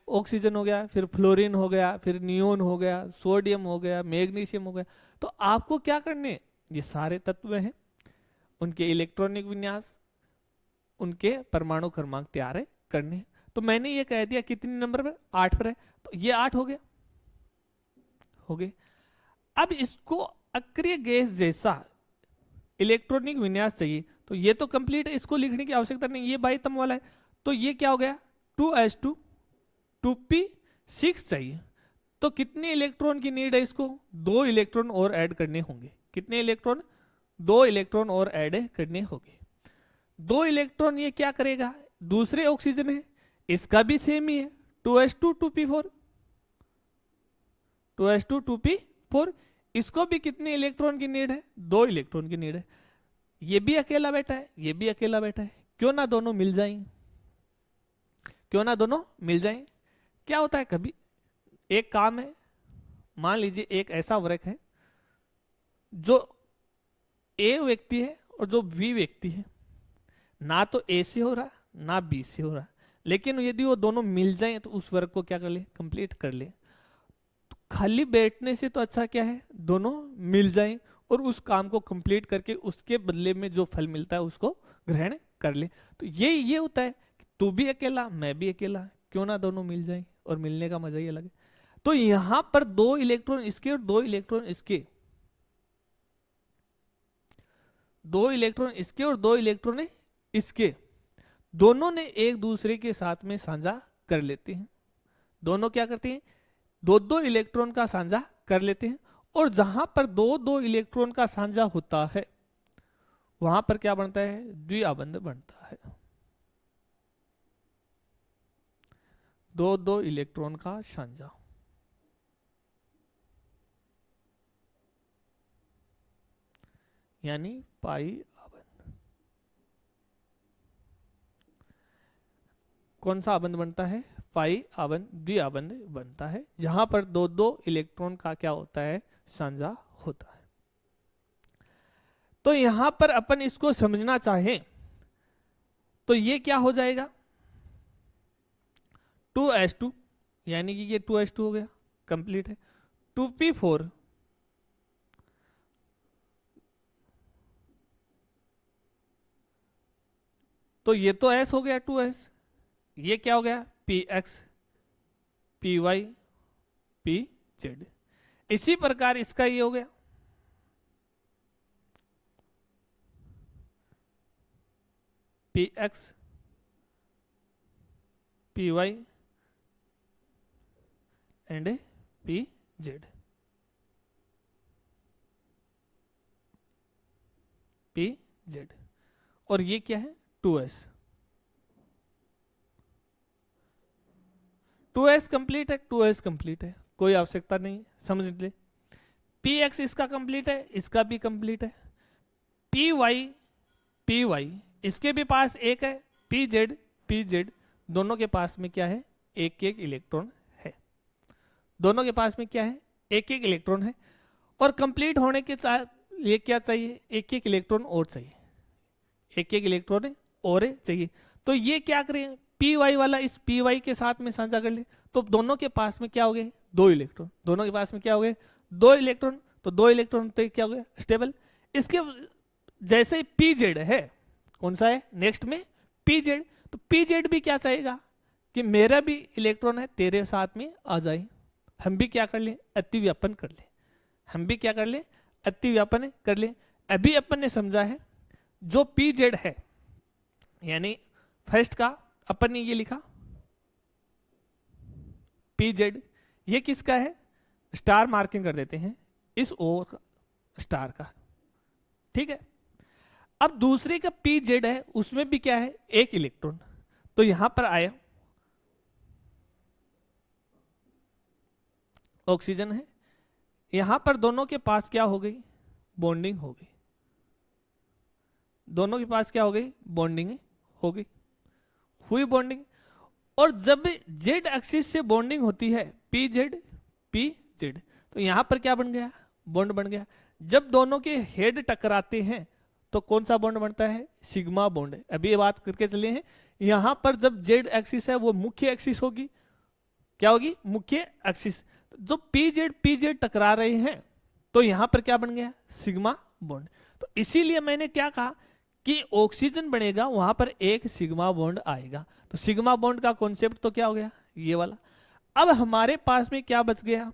Speaker 1: ऑक्सीजन हो गया, फिर फ्लोरीन हो गया, फिर नियोन हो गया, सोडियम हो गया, मैग्नीशियम हो गया। तो आपको क्या करने? ये सारे तत्व हैं, उनके इलेक्ट्रॉनिक विन्यास, उनके परमाणु क्रमांक तैयार करने। तो मैंने ये कह दिया कितने नंबर पर? 8 पर है। तो ये 8 हो गया, हो गए। अब इसको अक्रिय गैस जैसा इलेक्ट्रॉनिक विन्यास चाहिए, तो ये तो कंप्लीट है, इसको लिखने की आवश्यकता नहीं, ये बाई तम वाला है। तो ये क्या हो गया? 2s2 2p6 चाहिए। तो कितने इलेक्ट्रॉन की नीड है इसको? 2 इलेक्ट्रॉन और ऐड करने होंगे। कितने इलेक्ट्रॉन? 2 इलेक्ट्रॉन और ऐड करने होंगे। 2 इलेक्ट्रॉन ये क्या करेगा? दूसरे ऑक्सीजन है, इसका भी सेम ही है, 2s2 2p4 2s2 2p4। इसको भी कितने इलेक्ट्रॉन की नीड है? 2 इलेक्ट्रॉन की नीड है। ये भी अकेला बैठा है, ये भी अकेला बैठा है, क्यों ना दोनों मिल जाएं, क्यों ना दोनों मिल जाएं। क्या होता है, कभी एक काम है, मान लीजिए एक ऐसा वर्क है जो ए व्यक्ति है और जो बी व्यक्ति है, ना तो ए से हो रहा ना बी से हो रहा, लेकिन यदि वो दोनों मिल जाएं तो उस वर्क को क्या कर ले, कंप्लीट कर ले। तो खाली बैठने से तो अच्छा क्या है, दोनों मिल जाएं और उस काम को कंप्लीट करके उसके बदले में जो फल मिलता है उसको ग्रहण कर ले। तो ये होता है कि तू भी अकेला मैं भी अकेला, क्यों ना दोनों मिल जाएं, और मिलने का मजा ही अलग है। तो यहां पर 2 इलेक्ट्रॉन इसके और 2 इलेक्ट्रॉन इसके, 2 इलेक्ट्रॉन इसके और 2 इलेक्ट्रॉन इसके, दोनों ने एक दूसरे के साथ में साझा कर लेते हैं। दोनों क्या करते हैं, 2-2 इलेक्ट्रॉन का साझा कर लेते हैं। और जहां पर 2-2 इलेक्ट्रॉन का साझा होता है वहां पर क्या बनता है, द्विआबंध बनता है। 2-2 इलेक्ट्रॉन का साझा, यानी पाई आबंध। कौन सा आबंध बनता है, पाई आबंध, द्विआबंध बनता है, जहां पर 2-2 इलेक्ट्रॉन का क्या होता है, साझा होता है। तो यहां पर अपन इसको समझना चाहें तो ये क्या हो जाएगा, 2s2, यानी कि ये 2s2 हो गया, कंप्लीट है। 2p4, तो ये तो s हो गया 2s, ये क्या हो गया, px, py, pz। इसी प्रकार इसका ये हो गया, px, py and pz, pz। और ये क्या है, 2s, 2s कंप्लीट है, 2s कंप्लीट है, कोई आवश्यकता नहीं, समझ ले। px इसका कंप्लीट है, इसका भी कंप्लीट है। py इसके भी पास एक है, pz दोनों के पास में क्या है, एक एक इलेक्ट्रॉन है। दोनों के पास में क्या है, एक एक इलेक्ट्रॉन है। और कंप्लीट होने के साथ ये क्या चाहिए, एक एक इलेक्ट्रॉन और चाहिए, एक एक इलेक्ट्रॉन और चाहिए। तो ये क्या करें, py वाला इस py के साथ में साझा कर ले, तो दोनों के पास में क्या हो गए, 2 इलेक्ट्रॉन। दोनों के पास में क्या हो गए, 2 इलेक्ट्रॉन। तो 2 इलेक्ट्रॉन तो क्या हो गया, स्टेबल। इसके जैसे pz है, कौन सा है नेक्स्ट में, pz। तो pz भी क्या चाहेगा कि मेरा भी इलेक्ट्रॉन है तेरे साथ में आ जाए, हम भी क्या कर ले, अतिव्यापन कर ले, हम भी क्या कर ले, अतिव्यापन कर ले। अभी अपन ने समझा है जो pz है, यानी फर्स्ट का अपन ने ये लिखा pz, ये किसका है, स्टार मार्किंग कर देते हैं इस ओ स्टार का, ठीक है। अब दूसरे का pz है, उसमें भी क्या है, एक इलेक्ट्रॉन। तो यहां पर आया ऑक्सीजन है, यहां पर दोनों के पास क्या हो गई, बॉन्डिंग हो गई। दोनों के पास क्या हो गई, बॉन्डिंग हो गई, हुई बॉन्डिंग। और जब जेड एक्सिस से बॉन्डिंग होती है, pz, तो यहां पर क्या बन गया, बॉन्ड बन गया। जब दोनों के हेड टकराते हैं तो कौन सा बॉन्ड बनता है, सिग्मा बॉन्ड। अभी ये बात करके चले हैं, यहां पर जब जेड एक्सिस है वो मुख्य एक्सिस होगी, क्या होगी, मुख्य एक्सिस। जो pz टकरा रहे हैं तो यहां पर क्या बन गया, सिग्मा बॉन्ड। तो इसीलिए मैंने क्या कहा कि ऑक्सीजन बनेगा वहां पर एक सिग्मा बॉन्ड आएगा। तो सिग्मा बॉन्ड का कॉन्सेप्ट तो क्या हो गया, ये वाला। अब हमारे पास में क्या बच गया,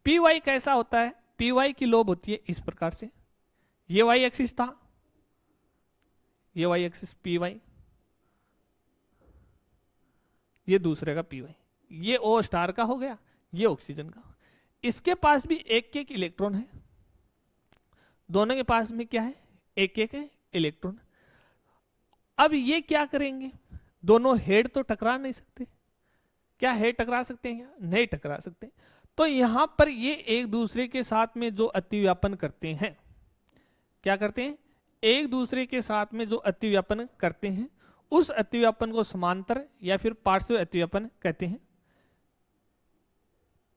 Speaker 1: py कैसा होता है, py की लोब होती है इस प्रकार से, ये वाई एक्सिस था, ये वाई एक्सिस py, ये दूसरे का py, ये ओ स्टार का हो गया, ये ऑक्सीजन का। इसके पास भी एक एक इलेक्ट्रॉन है, दोनों के पास में क्या है, एक एक इलेक्ट्रॉन। अब ये क्या करेंगे, दोनों हेड तो टकरा नहीं सकते, क्या हेड टकरा सकते हैं, नहीं टकरा सकते। तो यहां पर ये एक दूसरे के साथ में जो अतिव्यापन करते हैं, क्या करते हैं, एक दूसरे के साथ में जो अतिव्यापन करते हैं उस अतिव्यापन को समांतर या फिर पार्श्व अतिव्यापन कहते हैं।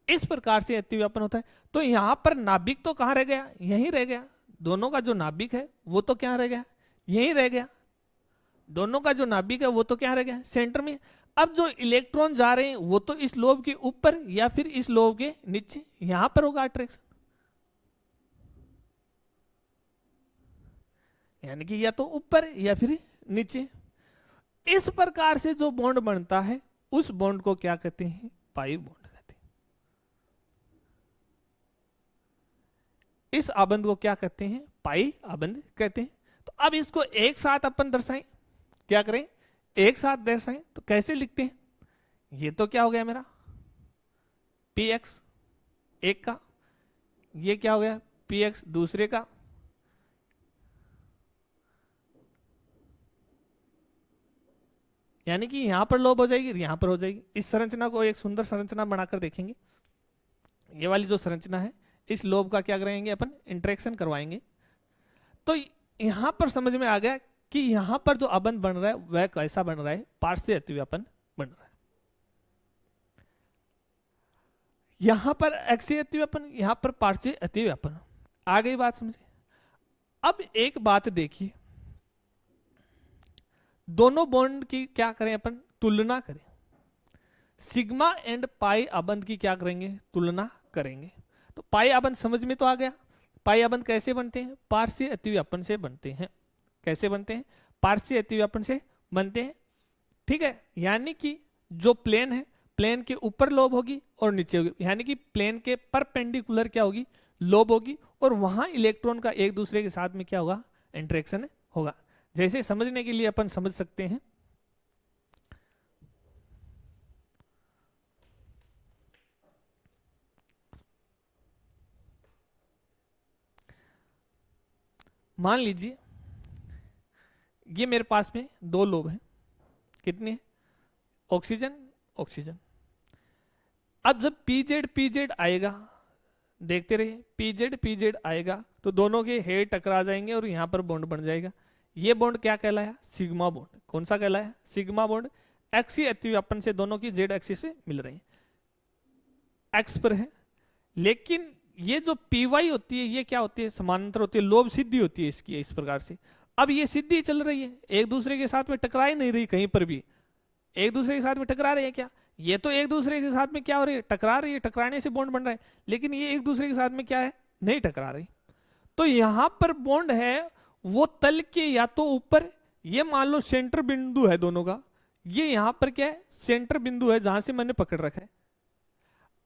Speaker 1: इस प्रकार से अतिव्यापन होता है। तो यहां पर नाभिक तो कहां रह गया, यहीं रह गया। दोनों का जो नाभिक है वो तो क्या रह गया, यहीं रह गया। दोनों का जो नाभिक है वो तो क्या रह गया, सेंटर में। अब जो इलेक्ट्रॉन जा रहे हैं वो तो इस लोब के ऊपर या फिर इस लोब के नीचे, यहां पर होगा अट्रैक्शन, यानी कि या तो ऊपर या फिर नीचे। इस प्रकार से जो बॉन्ड बनता है उस बॉन्ड को क्या कहते हैं, पाई बॉन्ड कहते हैं। इस आबंध को क्या कहते हैं, पाई आबंध कहते हैं। तो अब इसको एक साथ अपन दर्शाएं, क्या करें, एक साथ दर्शाएं। तो कैसे लिखते हैं, ये तो क्या हो गया मेरा पी एक्स एक का, ये क्या हो गया पी एक्स दूसरे का, यानी कि यहां पर लोब हो जाएगी, यहां पर हो जाएगी। इस संरचना को एक सुंदर संरचना बनाकर देखेंगे। ये वाली जो संरचना है इस लोब का क्या करेंगे अपन, इंटरेक्शन करवाएंगे। तो यहां पर समझ में आ गया कि यहां पर जो आबंध बन रहा है वह कैसा बन रहा है, पार्श्व अतिव्यापन बन रहा है। यहां पर अक्षीय अतिव्यापन, यहां पर पार्श्व अतिव्यापन। आ गई बात समझे। अब एक बात देखिए, दोनों बॉन्ड की क्या करें अपन, तुलना करें। सिग्मा एंड पाई आबंध की क्या करेंगे, तुलना करेंगे। तो पाई आबंध समझ में तो आ गया। पाई आबंध कैसे बनते हैं, पार्श्व अतिव्यापन से बनते हैं। कैसे बनते हैं, पार्श्व अतिव्यापन से बनते हैं। ठीक है, यानी कि जो प्लेन है, प्लेन के ऊपर लोब होगी और नीचे होगी, यानी कि प्लेन के परपेंडिकुलर क्या होगी, लोब होगी, और वहां इलेक्ट्रॉन का एक दूसरे के साथ में क्या होगा, इंटरेक्शन होगा। जैसे समझने के लिए अपन समझ सकते हैं, मान लीजिए ये मेरे पास में दो लोब हैं, कितने, ऑक्सीजन ऑक्सीजन। अब जब पीजेड पीजेड आएगा, देखते रहिए, पीजेड पीजेड आएगा तो दोनों के हेड टकरा जाएंगे और यहां पर बॉन्ड बन जाएगा। ये बॉन्ड क्या कहलाया, सिग्मा बॉन्ड। कौन सा कहलाया, सिग्मा बॉन्ड। एक्सी अतिव्यापन से दोनों की जेड एक्सिस से मिल रही है, एक्स पर है। लेकिन ये जो पीवाई होती है ये क्या होती है, समानांतर होती है, लोब सिद्धि होती है इसकी इस प्रकार से। अब ये सिद्धि चल रही है, एक दूसरे के साथ में टकरा ही नहीं रही कहीं पर भी। एक दूसरे के साथ में टकरा रही है क्या, ये तो एक दूसरे के साथ में क्या हो रही है, टकरा रही है, टकराने से बॉन्ड बन रहा है। लेकिन ये एक दूसरे के साथ में क्या है, नहीं टकरा रही। तो यहां पर बॉन्ड है वो तल के या तो ऊपर, ये मान लो सेंटर बिंदु है दोनों का, ये यहां पर क्या है, सेंटर बिंदु है जहां से मैंने पकड़ रखा है।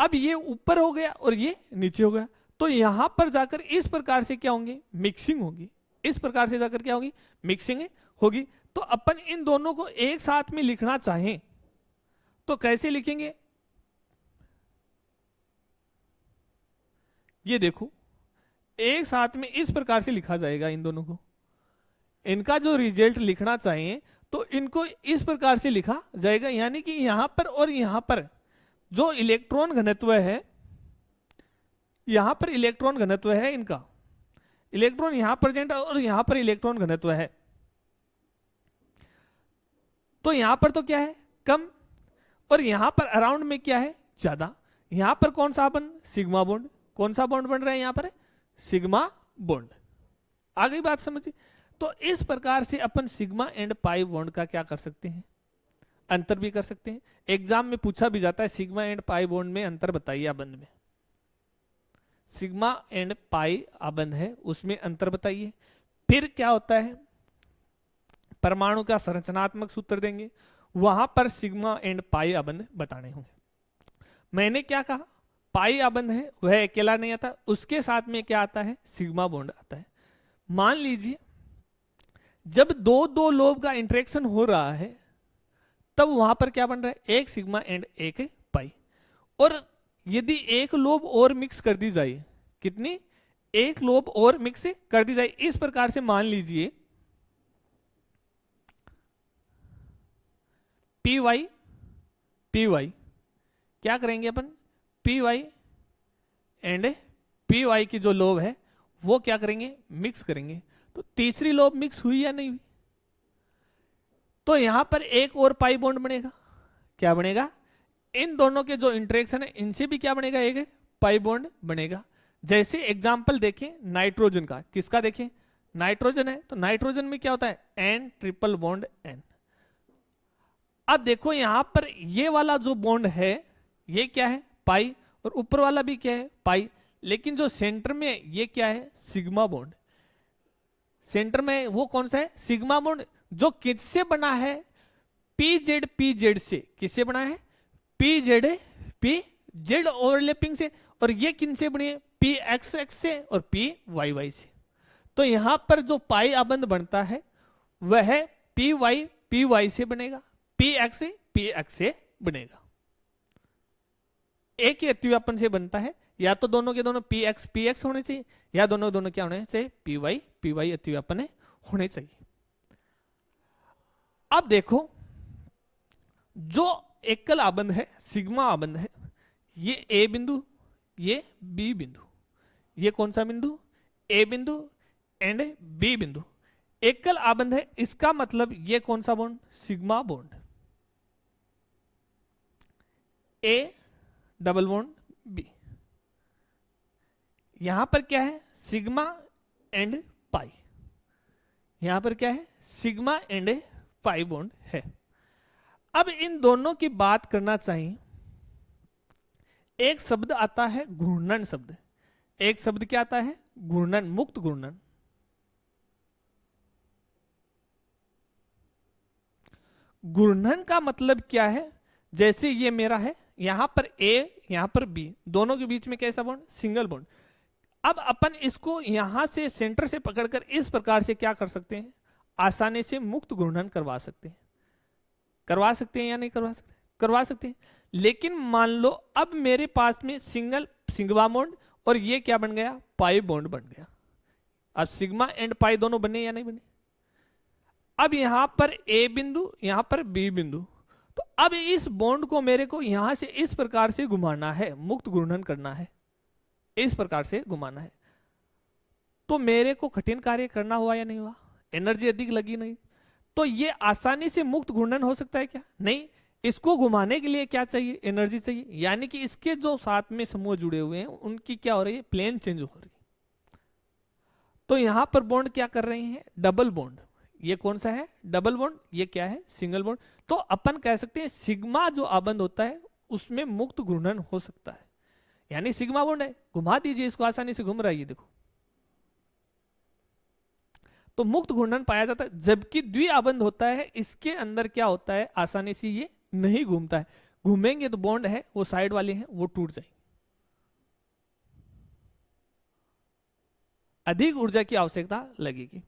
Speaker 1: अब ये ऊपर हो गया और ये नीचे हो गया, तो यहां पर जाकर इस प्रकार से क्या होंगे, मिक्सिंग होगी। इस प्रकार से जाकर क्या होगी, मिक्सिंग होगी। तो अपन इन दोनों को एक साथ में लिखना चाहें तो कैसे लिखेंगे, ये देखो एक साथ में इस प्रकार से लिखा जाएगा इन दोनों को। इनका जो रिजल्ट लिखना चाहिए तो इनको इस प्रकार से लिखा जाएगा, यानी कि यहां पर और यहां पर जो इलेक्ट्रॉन घनत्व है, यहां पर इलेक्ट्रॉन घनत्व है इनका, इलेक्ट्रॉन यहां प्रेजेंट और यहां पर इलेक्ट्रॉन घनत्व है। तो यहां पर तो क्या है, कम, और यहां पर अराउंड में क्या है, ज्यादा। यहां पर कौन सा बन, सिग्मा बॉन्ड। कौन सा बॉन्ड बन रहा है यहां पर, सिग्मा बॉन्ड। आ गई बात समझिए। तो इस प्रकार से अपन सिग्मा एंड पाई बॉन्ड का क्या कर सकते हैं, अंतर भी कर सकते हैं। एग्जाम में पूछा भी जाता है, सिग्मा एंड पाई बॉन्ड में अंतर बताइए आबंध में। सिग्मा एंड पाई आबंध है उसमें अंतर बताइए। फिर क्या होता है, परमाणु का संरचनात्मक सूत्र देंगे, वहां पर सिग्मा एंड पाई आबंध बताने होंगे। मैंने क्या कहा, पाई आबंध है वह अकेला नहीं आता, उसके साथ में क्या आता है, सिग्मा बॉन्ड आता है। मान लीजिए जब दो दो लोब का इंटरेक्शन हो रहा है तब वहां पर क्या बन रहा है, एक सिग्मा एंड एक पाई। और यदि एक लोब और मिक्स कर दी जाए, कितनी, एक लोब और मिक्स कर दी जाए, इस प्रकार से मान लीजिए पी वाई क्या करेंगे अपन, p y and p y की जो लोब है वो क्या करेंगे, मिक्स करेंगे। तो तीसरी लोब मिक्स हुई या नहीं हुई? तो यहां पर एक और पाई बॉन्ड बनेगा। क्या बनेगा? इन दोनों के जो इंटरेक्शन है इनसे भी क्या बनेगा, एक पाई बॉन्ड बनेगा। जैसे एग्जांपल देखें नाइट्रोजन का, किसका देखें, नाइट्रोजन है, तो नाइट्रोजन में क्या होता है, एन ट्रिपल बॉन्ड एन। अब देखो यहां पर ये वाला जो बॉन्ड है ये क्या है, पाई, और ऊपर वाला भी क्या है, पाई। लेकिन जो सेंटर में ये क्या है, सिग्मा बॉन्ड। सेंटर में वो कौन सा है, सिग्मा बॉन्ड, जो किससे बना है, पी जेड से। किससे बना है, पी जेड ओवरलैपिंग से। और ये किन से बनी है, पी एक्स एक्स से और पी वाई वाई से। तो यहां पर जो पाई आबंध बनता है वह पी वाई से बनेगा, पी एक्स से बनेगा। एक ही अतिव्यापन से बनता है, या तो दोनों के दोनों पी एक्स होने चाहिए, या दोनों दोनों क्या होने चाहिए, पी वाई अतिव्यापन होने चाहिए। अब देखो जो एकल आबंध है, सिग्मा आबंध है, ये ए बिंदु, ये बी बिंदु, ये कौन सा बिंदु, ए बिंदु एंड बी बिंदु एकल आबंध है। इसका मतलब ये कौन सा bond, sigma bond, A double bond B. यहां पर क्या है, सिग्मा एंड पाई, यहां पर क्या है, सिग्मा एंड पाई बॉन्ड है। अब इन दोनों की बात करना चाहिए, एक शब्द आता है घूर्णन शब्द। एक शब्द क्या आता है, घूर्णन, मुक्त घूर्णन। घूर्णन का मतलब क्या है, जैसे ये मेरा है, यहां पर ए यहां पर बी, दोनों के बीच में कैसा बॉन्ड, सिंगल बॉन्ड। अब अपन इसको यहां से सेंटर से पकड़कर इस प्रकार से क्या कर सकते हैं, आसानी से मुक्त घूर्णन करवा सकते हैं। करवा सकते हैं या नहीं करवा सकते, करवा सकते हैं। लेकिन मान लो अब मेरे पास में सिग्मा बॉन्ड और ये क्या बन गया, पाई बॉन्ड बन गया। अब सिग्मा एंड पाई दोनों बने या नहीं बने। अब यहां पर ए बिंदु, यहां पर बी बिंदु, तो अब इस बॉन्ड को मेरे को यहां से इस प्रकार से घुमाना है, मुक्त घूर्णन करना है, इस प्रकार से घुमाना है। तो मेरे को कठिन कार्य करना हुआ या नहीं हुआ, एनर्जी अधिक लगी नहीं। तो ये आसानी से मुक्त घूर्णन हो सकता है क्या, नहीं। इसको घुमाने के लिए क्या चाहिए, एनर्जी चाहिए। यानी कि इसके जो साथ में समूह जुड़े हुए हैं उनकी क्या हो रही है, प्लेन चेंज हो रही है। तो यहां पर बॉन्ड क्या कर रहे हैं, डबल बॉन्ड। ये कौन सा है, डबल बॉन्ड, ये क्या है, सिंगल बॉन्ड। तो अपन कह सकते हैं सिग्मा जो आबंध होता है उसमें मुक्त घूर्णन हो सकता है। यानी सिग्मा बॉन्ड है, घुमा दीजिए इसको, आसानी से घूम रहा है, ये देखो, तो मुक्त घूर्णन पाया जाता है। जबकि द्विआबंध होता है, इसके अंदर क्या होता है, आसानी से ये नहीं घूमता है। घूमेंगे तो बॉन्ड है वो साइड वाले हैं वो टूट जाएंगे, अधिक ऊर्जा की आवश्यकता लगेगी।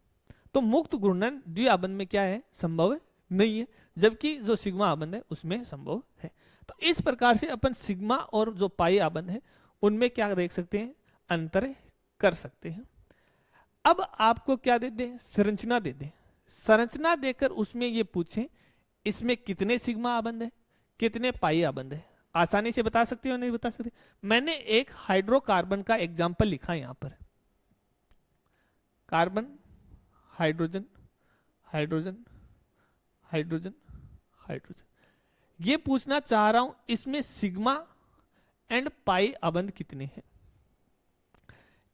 Speaker 1: तो मुक्त घूर्णन द्विआबंध में क्या है, संभव नहीं है, जबकि जो सिग्मा आबंध है उसमें संभव है। तो इस प्रकार से अपन सिग्मा और जो पाई आबंध है उनमें क्या देख सकते हैं, अंतर कर सकते हैं। अब आपको क्या दे दें, संरचना दे दें। संरचना देकर उसमें ये पूछें इसमें कितने सिग्मा आबंध है, कितने पाई आबंध है, आसानी से बता सकते हो नहीं बता सकते। मैंने एक हाइड्रोकार्बन का एग्जाम्पल लिखा यहां पर, carbon, hydrogen, hydrogen, hydrogen, hydrogen. ये पूछना चाह रहा हूं इसमें सिग्मा एंड पाई आबंध कितने हैं।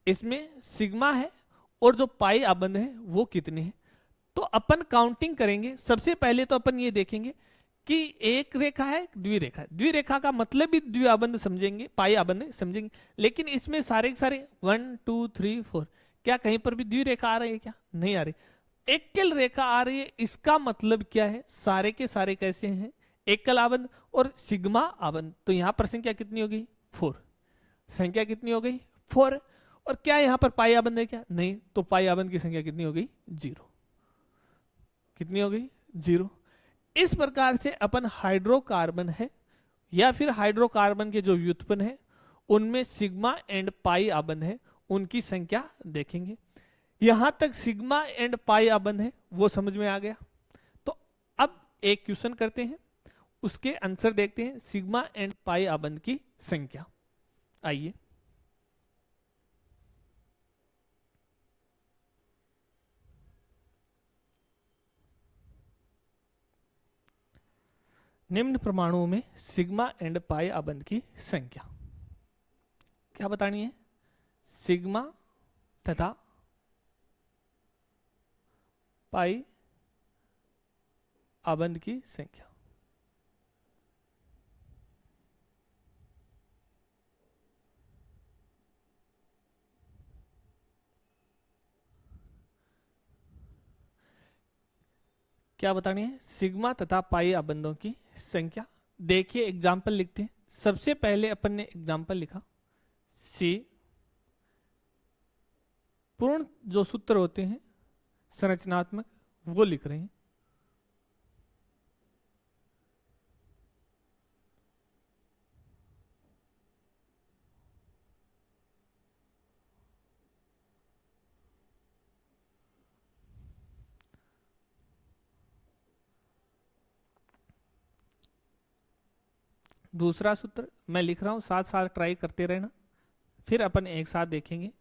Speaker 1: इसमें सिग्मा है और जो पाई आबंध है वो कितने हैं। तो अपन काउंटिंग करेंगे। सबसे पहले तो अपन ये देखेंगे कि एक रेखा है, द्विरेखा है। द्विरेखा का मतलब भी द्विआबंध समझेंगे, पाई आबंध समझेंगे। लेकिन इसमें सारे के सारे 1 2 3 4, क्या कहीं पर भी द्विरेखा आ रही है, क्या नहीं आ रही, एकल रेखा आ रही है। इसका मतलब क्या है, सारे के सारे कैसे हैं, एकल आबंध और सिग्मा आबंध। तो यहां पर संख्या कितनी हो गई, 4। संख्या कितनी हो गई, 4। और क्या यहां पर पाई आबंध है क्या, नहीं। तो पाई आबंध की संख्या कितनी हो गई, 0। कितनी हो गई, 0। इस प्रकार से अपन हाइड्रोकार्बन है या फिर हाइड्रोकार्बन के जो व्युत्पन्न है उनमें सिग्मा एंड पाई आबंध है, उनकी संख्या देखेंगे। यहां तक सिग्मा एंड पाई आबंध है वो समझ में आ गया। तो अब एक क्वेश्चन करते हैं, उसके आंसर देखते हैं। सिग्मा एंड पाई आबंध की संख्या, आइए निम्न परमाणुओं में सिग्मा एंड पाई आबंध की संख्या क्या बतानी है? सिग्मा तथा पाई आबंध की संख्या। क्या बतानी है? सिग्मा तथा पाई आबंधों की संख्या। देखिए एग्जाम्पल लिखते हैं। सबसे पहले अपन ने एग्जाम्पल लिखा सी, पूर्ण जो सूत्र होते हैं संरचनात्मक वो लिख रहे हैं। दूसरा सूत्र मैं लिख रहा हूं, साथ साथ ट्राई करते रहना, फिर अपन एक साथ देखेंगे।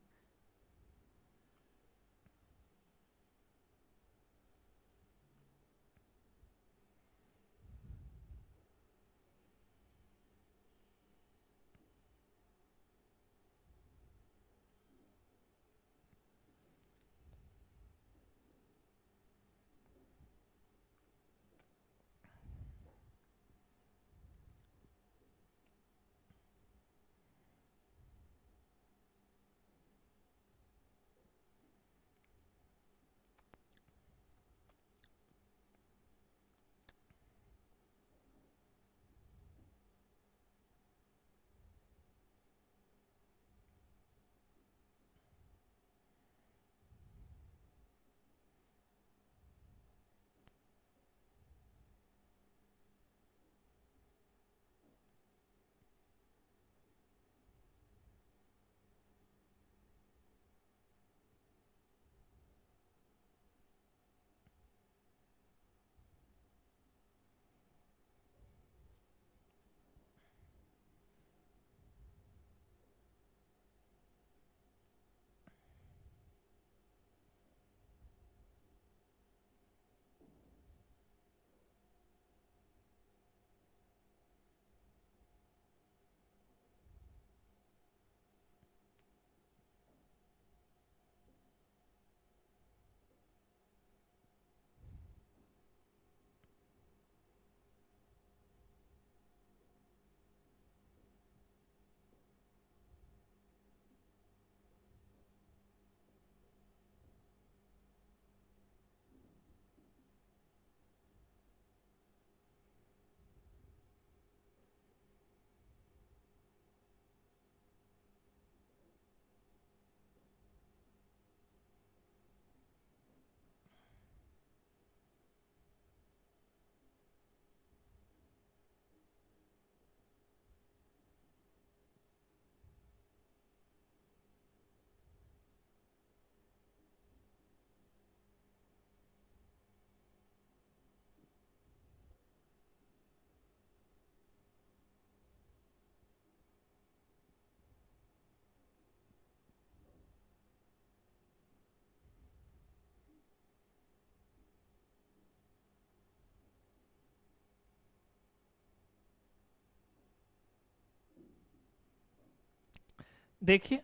Speaker 1: देखिए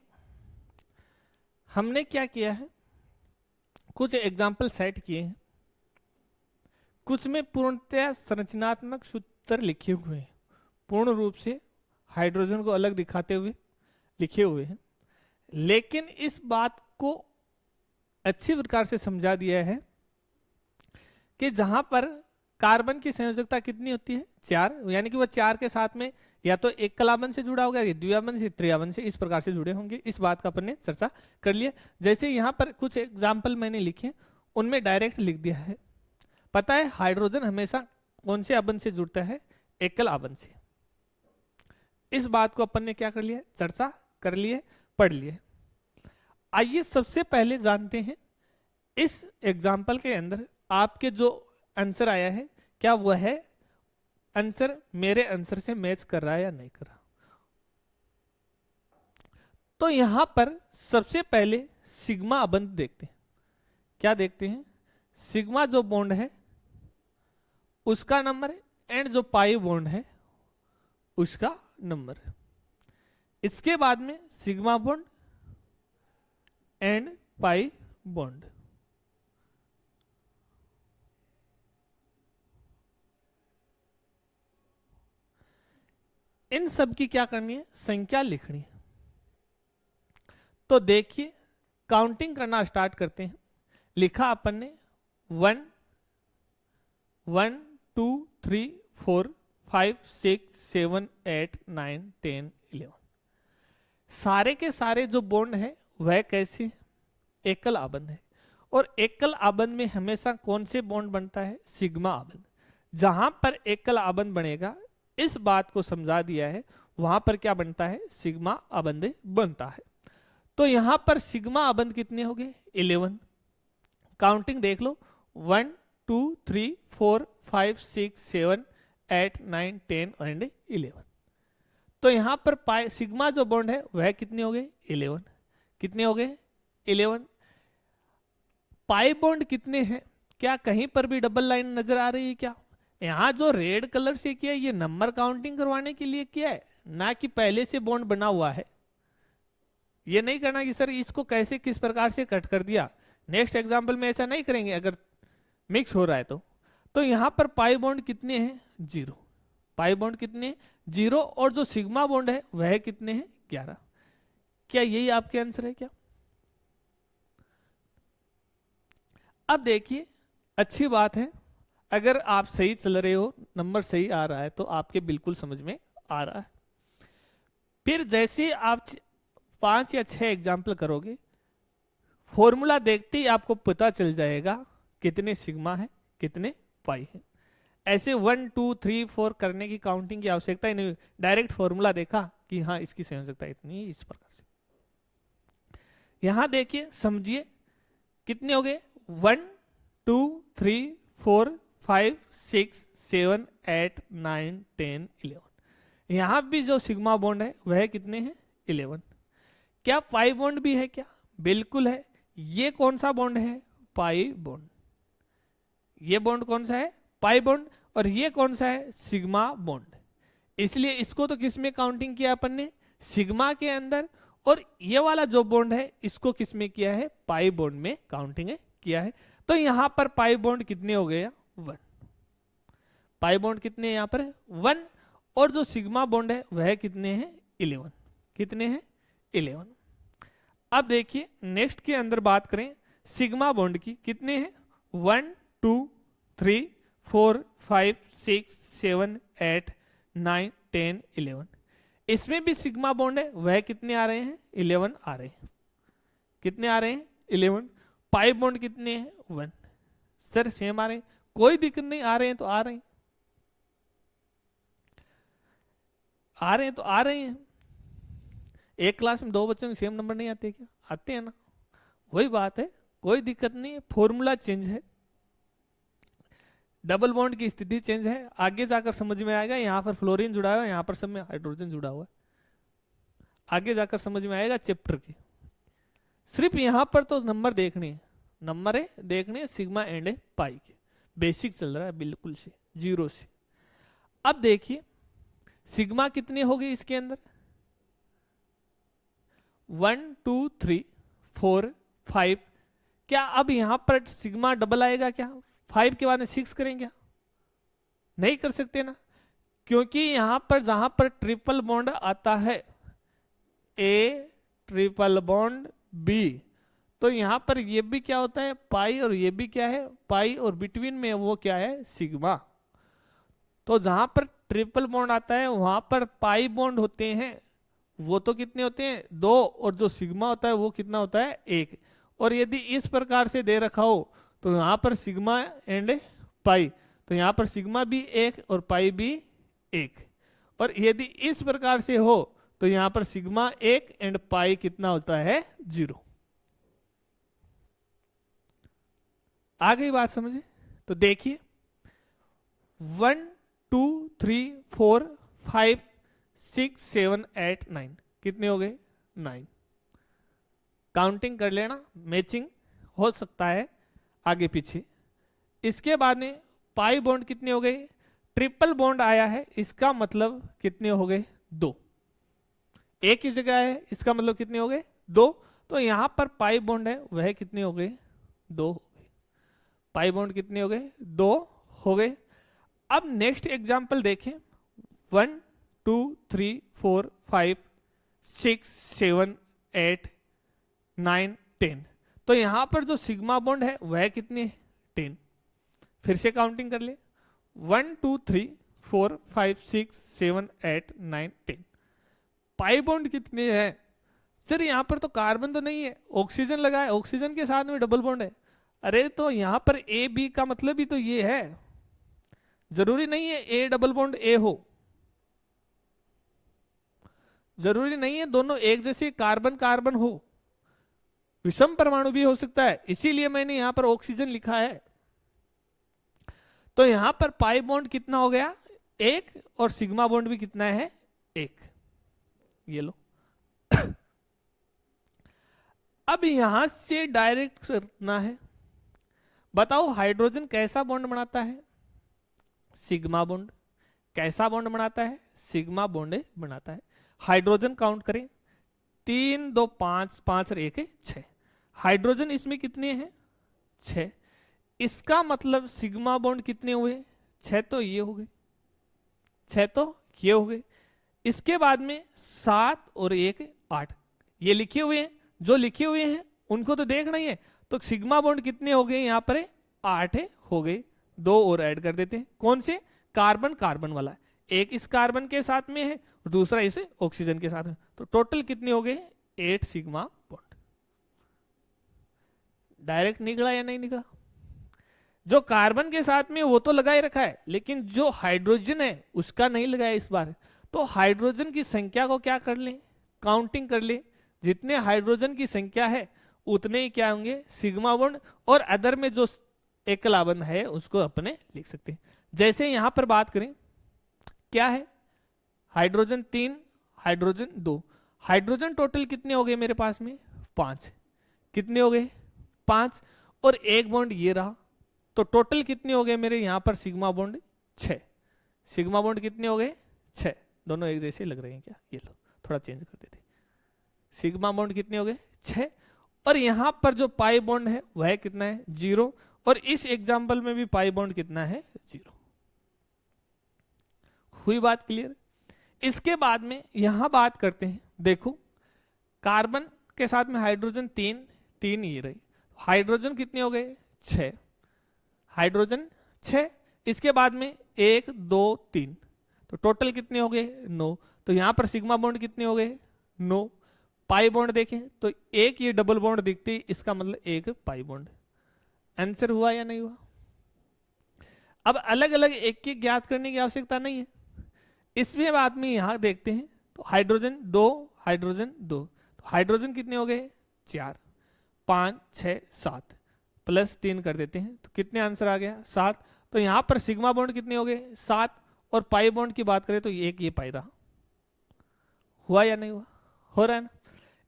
Speaker 1: हमने क्या किया है, कुछ एग्जाम्पल सेट किए हैं, कुछ में पूर्णतया संरचनात्मक सूत्र लिखे हुए हैं, पूर्ण रूप से हाइड्रोजन को अलग दिखाते हुए लिखे हुए हैं। लेकिन इस बात को अच्छी प्रकार से समझा दिया है कि जहां पर कार्बन की संयोजकता कितनी होती है? 4, यानी कि वह 4 के साथ में या तो एक कलाबंध से जुड़ा होगा या द्विआबंध से त्रिआबंध से इस प्रकार से जुड़े होंगे। इस बात का अपन ने चर्चा कर लिया। जैसे यहाँ पर कुछ एग्जाम्पल मैंने लिखे, उनमें डायरेक्ट लिख दिया है। पता है हाइड्रोजन हमेशा कौन से आबंध से जुड़ता है? एकल आबंध से। इस बात को अपन ने क्या कर लिया? चर्चा कर लिए, पढ़ लिए। आइए सबसे पहले जानते हैं इस एग्जाम्पल के अंदर आपके जो आंसर आया है क्या वह है आंसर मेरे आंसर से मैच कर रहा है या नहीं कर रहा। तो यहां पर सबसे पहले सिग्मा आबंध देखते हैं। क्या देखते हैं? सिग्मा जो बॉन्ड है उसका नंबर एंड जो पाई बॉन्ड है उसका नंबर। इसके बाद में sigma bond and pi bond. इन सब की क्या करनी है, संख्या लिखनी है। तो देखिए काउंटिंग करना स्टार्ट करते हैं। लिखा अपन ने 1 1 2 3 4 5 6 7 8 9 10 11। सारे के सारे जो बॉन्ड है वह कैसे है, एकल आबंध है। और एकल आबंध में हमेशा कौन से बॉन्ड बनता है, सिग्मा आबंध। जहां पर एकल आबंध बनेगा, इस बात को समझा दिया है, वहां पर क्या बनता है, सिग्मा आबंध बनता है। तो यहां पर सिग्मा आबंध कितने हो गए, 11। काउंटिंग देख लो, 1 2 3 4 5 6 7 8 9 10 एंड 11। तो यहां पर पाई सिग्मा जो बॉन्ड है वह कितने हो गए, 11। कितने हो गए, 11। पाई बॉन्ड कितने हैं, क्या कहीं पर भी डबल लाइन नजर आ रही है क्या? यहां जो रेड कलर से किया है ये नंबर काउंटिंग करवाने के लिए किया है, ना कि पहले से बॉन्ड बना हुआ है। ये नहीं करना कि सर इसको कैसे किस प्रकार से कट कर दिया। नेक्स्ट एग्जाम्पल में ऐसा नहीं करेंगे अगर मिक्स हो रहा है तो यहां पर पाई बॉन्ड कितने हैं, 0। पाई बॉन्ड कितने हैं, 0। और जो सिग्मा बॉन्ड है वह कितने हैं, 11। क्या यही आपके आंसर है क्या? अब देखिए अच्छी बात है, अगर आप सही चल रहे हो, नंबर सही आ रहा है तो आपके बिल्कुल समझ में आ रहा है। फिर जैसे आप 5 या 6 एग्जाम्पल करोगे, फॉर्मूला देखते ही आपको पता चल जाएगा कितने सिग्मा है कितने पाई है। ऐसे 1 2 3 4 करने की काउंटिंग की आवश्यकता ही नहीं, डायरेक्ट फॉर्मूला देखा कि हाँ इसकी सही आवश्यकता इतनी, इस प्रकार से। यहां देखिए समझिए कितने हो गए, 1 2 3 4 5 6 7 8 9 10 11। यहां भी जो सिग्मा बॉन्ड है वह कितने हैं, 11। क्या पाई बॉन्ड भी है क्या, बिल्कुल है। ये कौन सा बॉन्ड है, पाई बॉन्ड। ये बॉन्ड कौन सा है, पाई बॉन्ड। और ये कौन सा है, सिग्मा बॉन्ड। इसलिए इसको तो किस में काउंटिंग किया अपन ने, सिग्मा के अंदर। और ये वाला जो बॉन्ड है इसको किस में किया है, पाई बॉन्ड में काउंटिंग किया है। तो यहां पर पाई बॉन्ड कितने हो गए, 1। पाई बॉन्ड कितने हैं यहां पर, 1। और जो सिग्मा बॉन्ड है वह कितने हैं, 11। कितने हैं, 11। अब देखिए नेक्स्ट के अंदर बात करें सिग्मा बॉन्ड की, कितने हैं, 1 2 3 4 5 6 7 8 9 10 11। इसमें भी सिग्मा बॉन्ड है वह कितने आ रहे हैं, 11 आ रहे हैं। कितने आ रहे हैं, 11। पाई बॉन्ड कितने हैं, 1। सर सेम आ रहे हैं, कोई दिक्कत नहीं, आ रहे हैं तो आ रहे हैं, आ रहे हैं तो आ रहे हैं। एक क्लास में 2 बच्चों के सेम नंबर नहीं आते क्या, आते हैं ना, वही बात है, कोई दिक्कत नहीं है। फॉर्मूला चेंज है, डबल बॉन्ड की स्थिति चेंज है, आगे जाकर समझ में आएगा। यहां पर फ्लोरीन जुड़ा हुआ है, यहां पर सब में हाइड्रोजन जुड़ा हुआ है, आगे जाकर समझ में आएगा चैप्टर की। सिर्फ यहां पर तो नंबर देखने हैं, नंबर है देखने सिग्मा एंड पाई के, बेसिक चल रहा है बिल्कुल से 0 से। अब देखिए सिग्मा कितने हो गए इसके अंदर, 1 2 3 4 5। क्या अब यहां पर सिग्मा डबल आएगा क्या, 5 के बाद में 6 करें क्या, नहीं कर सकते ना, क्योंकि यहां पर जहां पर ट्रिपल बॉन्ड आता है, ए ट्रिपल बॉन्ड बी, तो यहां पर ये भी क्या होता है, पाई, और ये भी क्या है, पाई, और बिटवीन में वो क्या है, सिग्मा। तो जहां पर ट्रिपल बॉन्ड आता है वहां पर पाई बॉन्ड होते हैं, वो तो कितने होते हैं, 2। और जो सिग्मा होता है वो कितना होता है, 1। और यदि इस प्रकार से दे रखा हो तो यहां पर सिग्मा एंड पाई, तो यहां पर सिग्मा भी 1 और पाई भी 1। और यदि इस प्रकार से हो तो यहां पर सिग्मा 1 एंड पाई कितना होता है, 0। आ गई बात समझे? तो देखिए 1 2 3 4 5 6 7 8 9 कितने हो गए, 9। काउंटिंग कर लेना, मैचिंग हो सकता है आगे पीछे। इसके बाद में पाई बॉन्ड कितने हो गए, ट्रिपल बॉन्ड आया है, इसका मतलब कितने हो गए? 2। एक ही जगह है, इसका मतलब कितने हो गए? 2। तो यहां पर पाई बॉन्ड है, वह कितने हो गए? 2 हो गए। पाई बॉन्ड कितने हो गए? 2 हो गए। अब नेक्स्ट एग्जांपल देखें, 1 2 3 4 5 6 7 8 9 10। तो यहां पर जो सिग्मा बॉन्ड है वह कितने? 10। फिर से काउंटिंग कर ले, 1 2 3 4 5 6 7 8 9 10। पाई बॉन्ड कितने हैं? सर यहां पर तो कार्बन तो नहीं है, ऑक्सीजन लगा है, ऑक्सीजन के साथ में डबल बॉन्ड है। अरे तो यहां पर ए बी का मतलब ही तो ये है, जरूरी नहीं है ए डबल बॉन्ड ए हो, जरूरी नहीं है दोनों एक जैसे कार्बन कार्बन हो, विषम परमाणु भी हो सकता है, इसीलिए मैंने यहां पर ऑक्सीजन लिखा है। तो यहां पर पाई बॉन्ड कितना हो गया? 1, और सिग्मा बॉन्ड भी कितना है? 1। ये लो। अब यहां से डायरेक्ट करना है, बताओ हाइड्रोजन कैसा बॉन्ड बनाता है? Sigma bond. कैसा बॉन्ड बनाता है? सिग्मा बॉन्ड बनाता है। हाइड्रोजन काउंट करें, 3 2 5 5 और 1 6। हाइड्रोजन इसमें कितने हैं? 6। इसका मतलब सिग्मा बॉन्ड कितने हुए? 6 तो ये हो गए, 6 तो ये हो गए। इसके बाद में 7 और 1 8, ये लिखे हुए हैं, जो लिखे हुए हैं उनको तो देखना ही है। तो सिग्मा बॉन्ड कितने हो गए यहाँ पर? 8 हो गए। 2 और ऐड कर देते हैं, कौन से? कार्बन कार्बन वाला, एक इस कार्बन के साथ में है, दूसरा इस ऑक्सीजन के साथ में। तो टोटल कितने हो गए? 8 सिग्मा बॉन्ड। डायरेक्ट निकला या नहीं निकला? जो कार्बन के साथ में वो तो लगाए रखा है, लेकिन जो हाइड्रोजन है उसका नहीं लगाया इस बार। तो हाइड्रोजन की संख्या को क्या कर ले? काउंटिंग कर ले, जितने हाइड्रोजन की संख्या है उतने ही क्या होंगे? Sigma bond. और अदर में जो एकला बंध है उसको अपने लिख सकते हैं। जैसे यहां पर बात करें, क्या है? Hydrogen 3, hydrogen 2। हाइड्रोजन टोटल कितने हो गए मेरे पास में? 5। कितने हो गए? 5। और एक बॉन्ड ये रहा, तो टोटल कितने हो गए मेरे यहां पर? Sigma bond 6। सिग्मा बॉन्ड कितने हो गए? 6। दोनों एक जैसे लग रहे हैं क्या? ये लो थोड़ा चेंज कर देते। सिग्मा बॉन्ड कितने हो गए? 6। और यहां पर जो पाई बॉन्ड है वह कितना है? 0। और इस एग्जाम्पल में भी पाई बॉन्ड कितना है? 0। हुई बात क्लियर? इसके बाद में यहां बात करते हैं, देखो कार्बन के साथ में हाइड्रोजन 3 3 ये रही, हाइड्रोजन कितने हो गए? 6। हाइड्रोजन 6। इसके बाद में 1 2 3, तो टोटल कितने हो गए? 9। तो यहां पर सिग्मा बॉन्ड कितने हो गए? 9। पाई बॉन्ड देखें तो एक ये डबल बॉन्ड दिखती, इसका मतलब एक पाई बॉन्ड। आंसर हुआ या नहीं हुआ? अब अलग अलग एक एक ज्ञात करने की आवश्यकता नहीं है। इसमें बाद में यहां देखते हैं, तो हाइड्रोजन 2, हाइड्रोजन 2, तो हाइड्रोजन कितने हो गए? 4। 5 6 7 प्लस 3 कर देते हैं, तो कितने आंसर आ गया? 7। तो यहां पर सिग्मा बॉन्ड कितने हो गए? 7। और पाई बॉन्ड की बात करें तो एक ये पाई रहा। हुआ या नहीं हुआ? हो रहा है ना?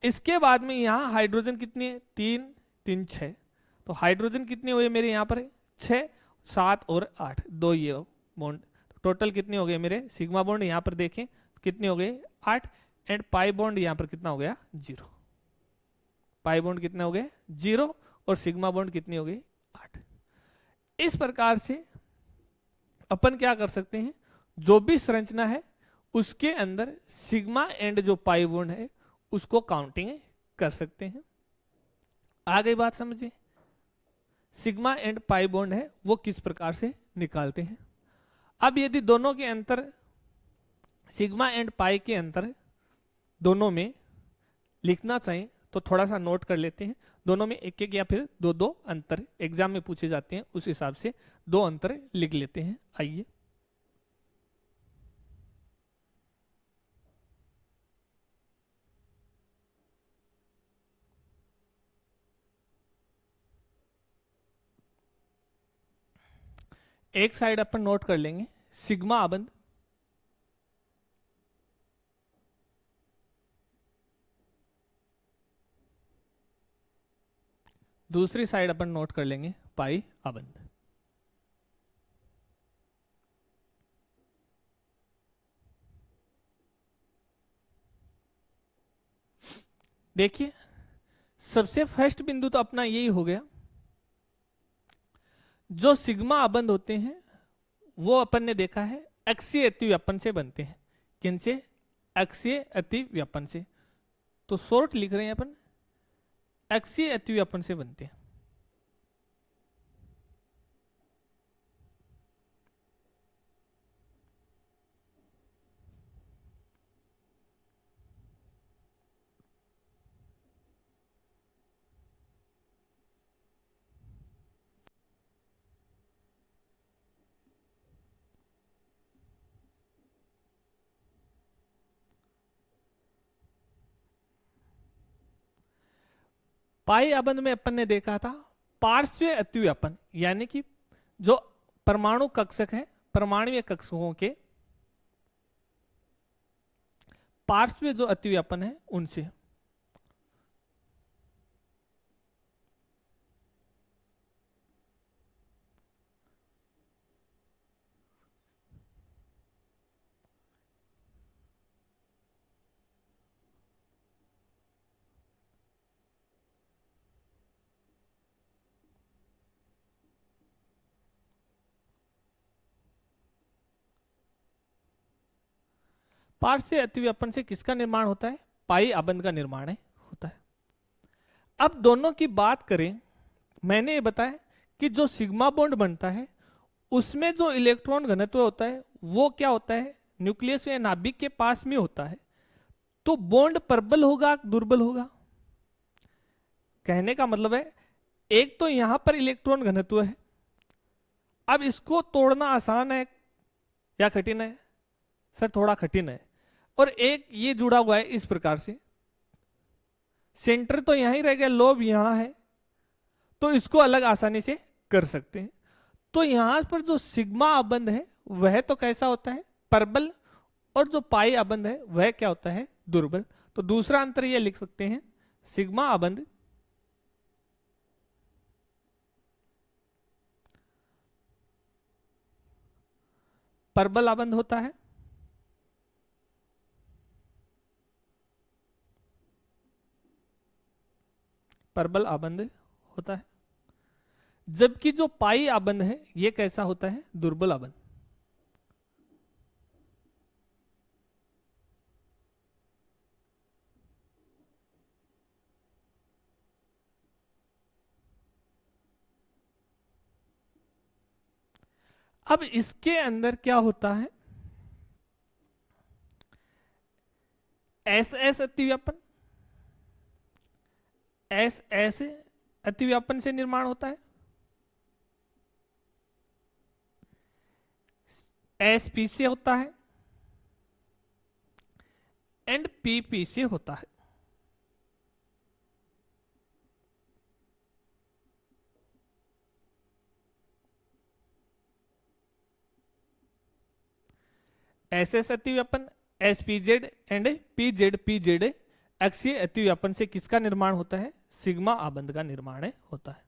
Speaker 1: इसके बाद में यहां हाइड्रोजन कितने? 3 3 6। तो हाइड्रोजन कितने हुए मेरे यहां पर? 6 7 और 8, 2 ये बॉन्ड, तो टोटल कितने हो गए मेरे? सिग्मा बॉन्ड यहां पर देखें कितने हो गए? 8। एंड पाई बॉन्ड यहां पर कितना हो गया? 0। पाई बॉन्ड कितने हो गए? 0। और सिग्मा बॉन्ड कितनी हो गई? 8। इस प्रकार से अपन क्या कर सकते हैं, जो भी संरचना है उसके अंदर सिग्मा एंड जो पाई बॉन्ड है उसको काउंटिंग कर सकते हैं। आ गई बात समझे? सिग्मा एंड पाई बॉन्ड है वो किस प्रकार से निकालते हैं। अब यदि दोनों के अंतर, सिग्मा एंड पाई के अंतर दोनों में लिखना चाहिए तो थोड़ा सा नोट कर लेते हैं। दोनों में एक एक या फिर दो दो अंतर एग्जाम में पूछे जाते हैं, उस हिसाब से 2 अंतर लिख लेते हैं। आइए एक साइड अपन नोट कर लेंगे सिग्मा आबंध, दूसरी साइड अपन नोट कर लेंगे पाई आबंध। देखिए सबसे फर्स्ट बिंदु तो अपना यही हो गया, जो सिग्मा अबंध होते हैं वो अपन ने देखा है अक्षीय अतिव्यापन से बनते हैं। किनसे? अक्षीय अतिव्यापन से। तो शॉर्ट लिख रहे हैं अपन, अक्षीय अतिव्यापन से बनते हैं। पाई अबंध में अपन ने देखा था पार्श्व अतिव्यापन, यानी कि जो परमाणु कक्षक है, परमाणुीय कक्षकों के पार्श्व जो अतिव्यापन है उनसे। पार्श्व अतिव्यापन से किसका निर्माण होता है? पाई अबंध का निर्माण होता है। अब दोनों की बात करें, मैंने ये बताया कि जो सिग्मा बॉन्ड बनता है उसमें जो इलेक्ट्रॉन घनत्व होता है वो क्या होता है? न्यूक्लियस या नाभिक के पास में होता है। तो बॉन्ड प्रबल होगा दुर्बल होगा? कहने का मतलब है एक तो यहां पर इलेक्ट्रॉन घनत्व है, अब इसको तोड़ना आसान है या कठिन है? सर थोड़ा कठिन है। और एक ये जुड़ा हुआ है इस प्रकार से, सेंटर तो यहां ही रह गया, लोब यहां है, तो इसको अलग आसानी से कर सकते हैं। तो यहां पर जो सिग्मा अबंध है वह तो कैसा होता है? प्रबल, और जो पाई अबंध है वह क्या होता है? दुर्बल। तो दूसरा अंतर ये लिख सकते हैं, सिग्मा अबंध प्रबल अबंध होता है, प्रबल अबंध होता है, जबकि जो पाई अबंध है ये कैसा होता है? दुर्बल अबंध। अब इसके अंदर क्या होता है? एस एस अतिव्यापन, एस एस अतिव्यापन से निर्माण होता है, एस पी से होता है, एंड पी पी से होता है। एस एस अतिव्यापन, s p z and p z अक्षीय अतिव्यापन से किसका निर्माण होता है? सिग्मा आबंध का निर्माण होता है।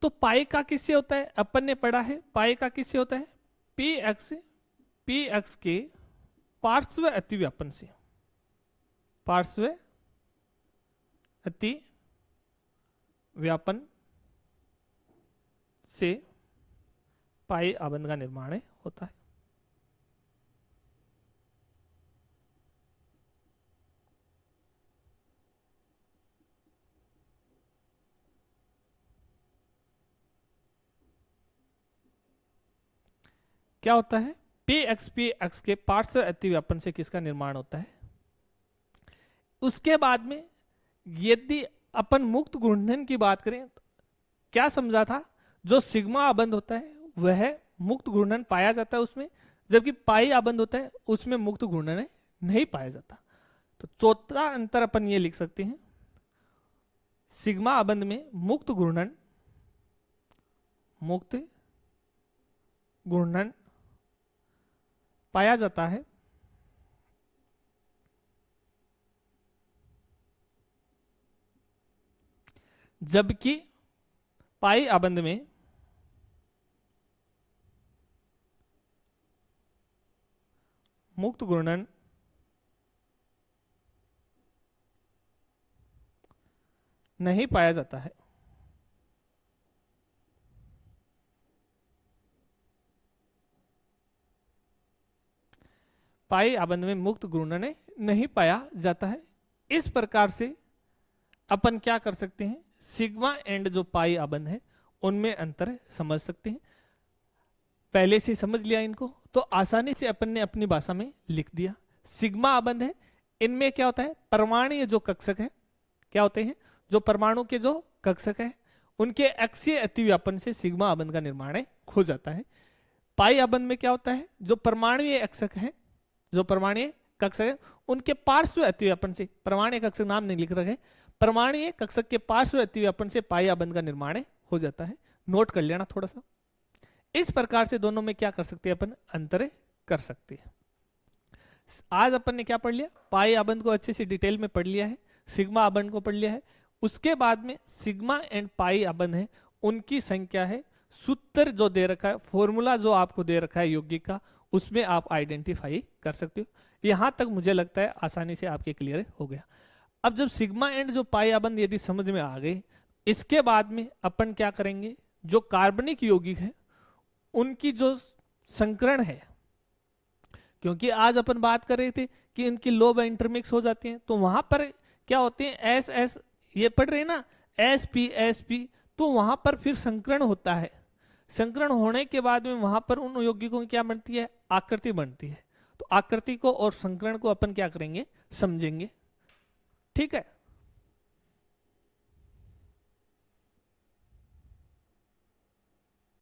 Speaker 1: तो पाई का किससे होता है? अपन ने पढ़ा है पाई का किससे होता है? पी एक्स के पार्श्व अतिव्यापन से, पार्श्व अति व्यापन से पाई आबंध का निर्माण होता है। क्या होता है? पी एक्स के पार्श्व अतिव्यापन से किसका निर्माण होता है? उसके बाद में यदि अपन मुक्त घूर्णन की बात करें तो क्या समझा था? जो सिग्मा आबंध होता है वह मुक्त घूर्णन पाया जाता है उसमें, जबकि पाई आबंध होता है उसमें मुक्त घूर्णन नहीं पाया जाता। तो चौथा अंतर अपन ये लिख सकते हैं, सिग्मा आबंध में मुक्त घूर्णन पाया जाता है, जबकि पाई आबंध में मुक्त घूर्णन नहीं पाया जाता है। पाई आबंध में मुक्त घूर्णन नहीं पाया जाता है। इस प्रकार से अपन क्या कर सकते हैं, सिग्मा एंड जो पाई आबंध है उनमें अंतर समझ सकते हैं। पहले से समझ लिया इनको तो आसानी से अपन ने अपनी भाषा में लिख दिया। सिग्मा आबंध है, इनमें क्या होता है, परमाणु जो कक्षक है, क्या होते हैं, जो परमाणु के जो कक्षक है उनके अक्षीय अतिव्यापन से सिग्मा आबंध का निर्माण हो जाता है। पाई आबंध में क्या होता है, जो परमाणुीय कक्षक है, जो परमाणुीय कक्षक है उनके पार्श्व अतिव्यापन से, परमाणु कक्षक नाम नहीं लिख रखे, परमाणुीय कक्षक के पार्श्व अतिव्यापन से पाई आबंध का निर्माण हो जाता है। नोट कर लेना थोड़ा सा। इस प्रकार से दोनों में क्या कर सकते हैं, अपन अंतर कर सकते हैं। आज अपन ने क्या पढ़ लिया, पाई आबंध को अच्छे से डिटेल में पढ़ लिया है, सिग्मा आबंध को पढ़ लिया है। उसके बाद में सिग्मा एंड पाई आबंध है, उनकी संख्या है, सूत्र जो दे रखा है, फॉर्मूला जो आपको दे रखा है यौगिक का, उसमें आप आइडेंटिफाई कर सकते हो। यहां तक मुझे लगता है आसानी से आपके क्लियर हो गया। अब जब सिग्मा एंड जो पाई आबंध यदि समझ में आ गए, इसके बाद में अपन क्या करेंगे, जो कार्बनिक यौगिक है उनकी जो संकरण है, क्योंकि आज अपन बात कर रहे थे कि इनकी लोब इंटरमिक्स हो जाती हैं, तो वहां पर क्या होते हैं, एस एस ये पढ़ रहे हैं ना, एस पी, तो वहां पर फिर संकरण होता है। संकरण होने के बाद में वहां पर उन यौगिकों की क्या बनती है, आकृति बनती है। तो आकृति को और संकरण को अपन क्या करेंगे, समझेंगे। ठीक है।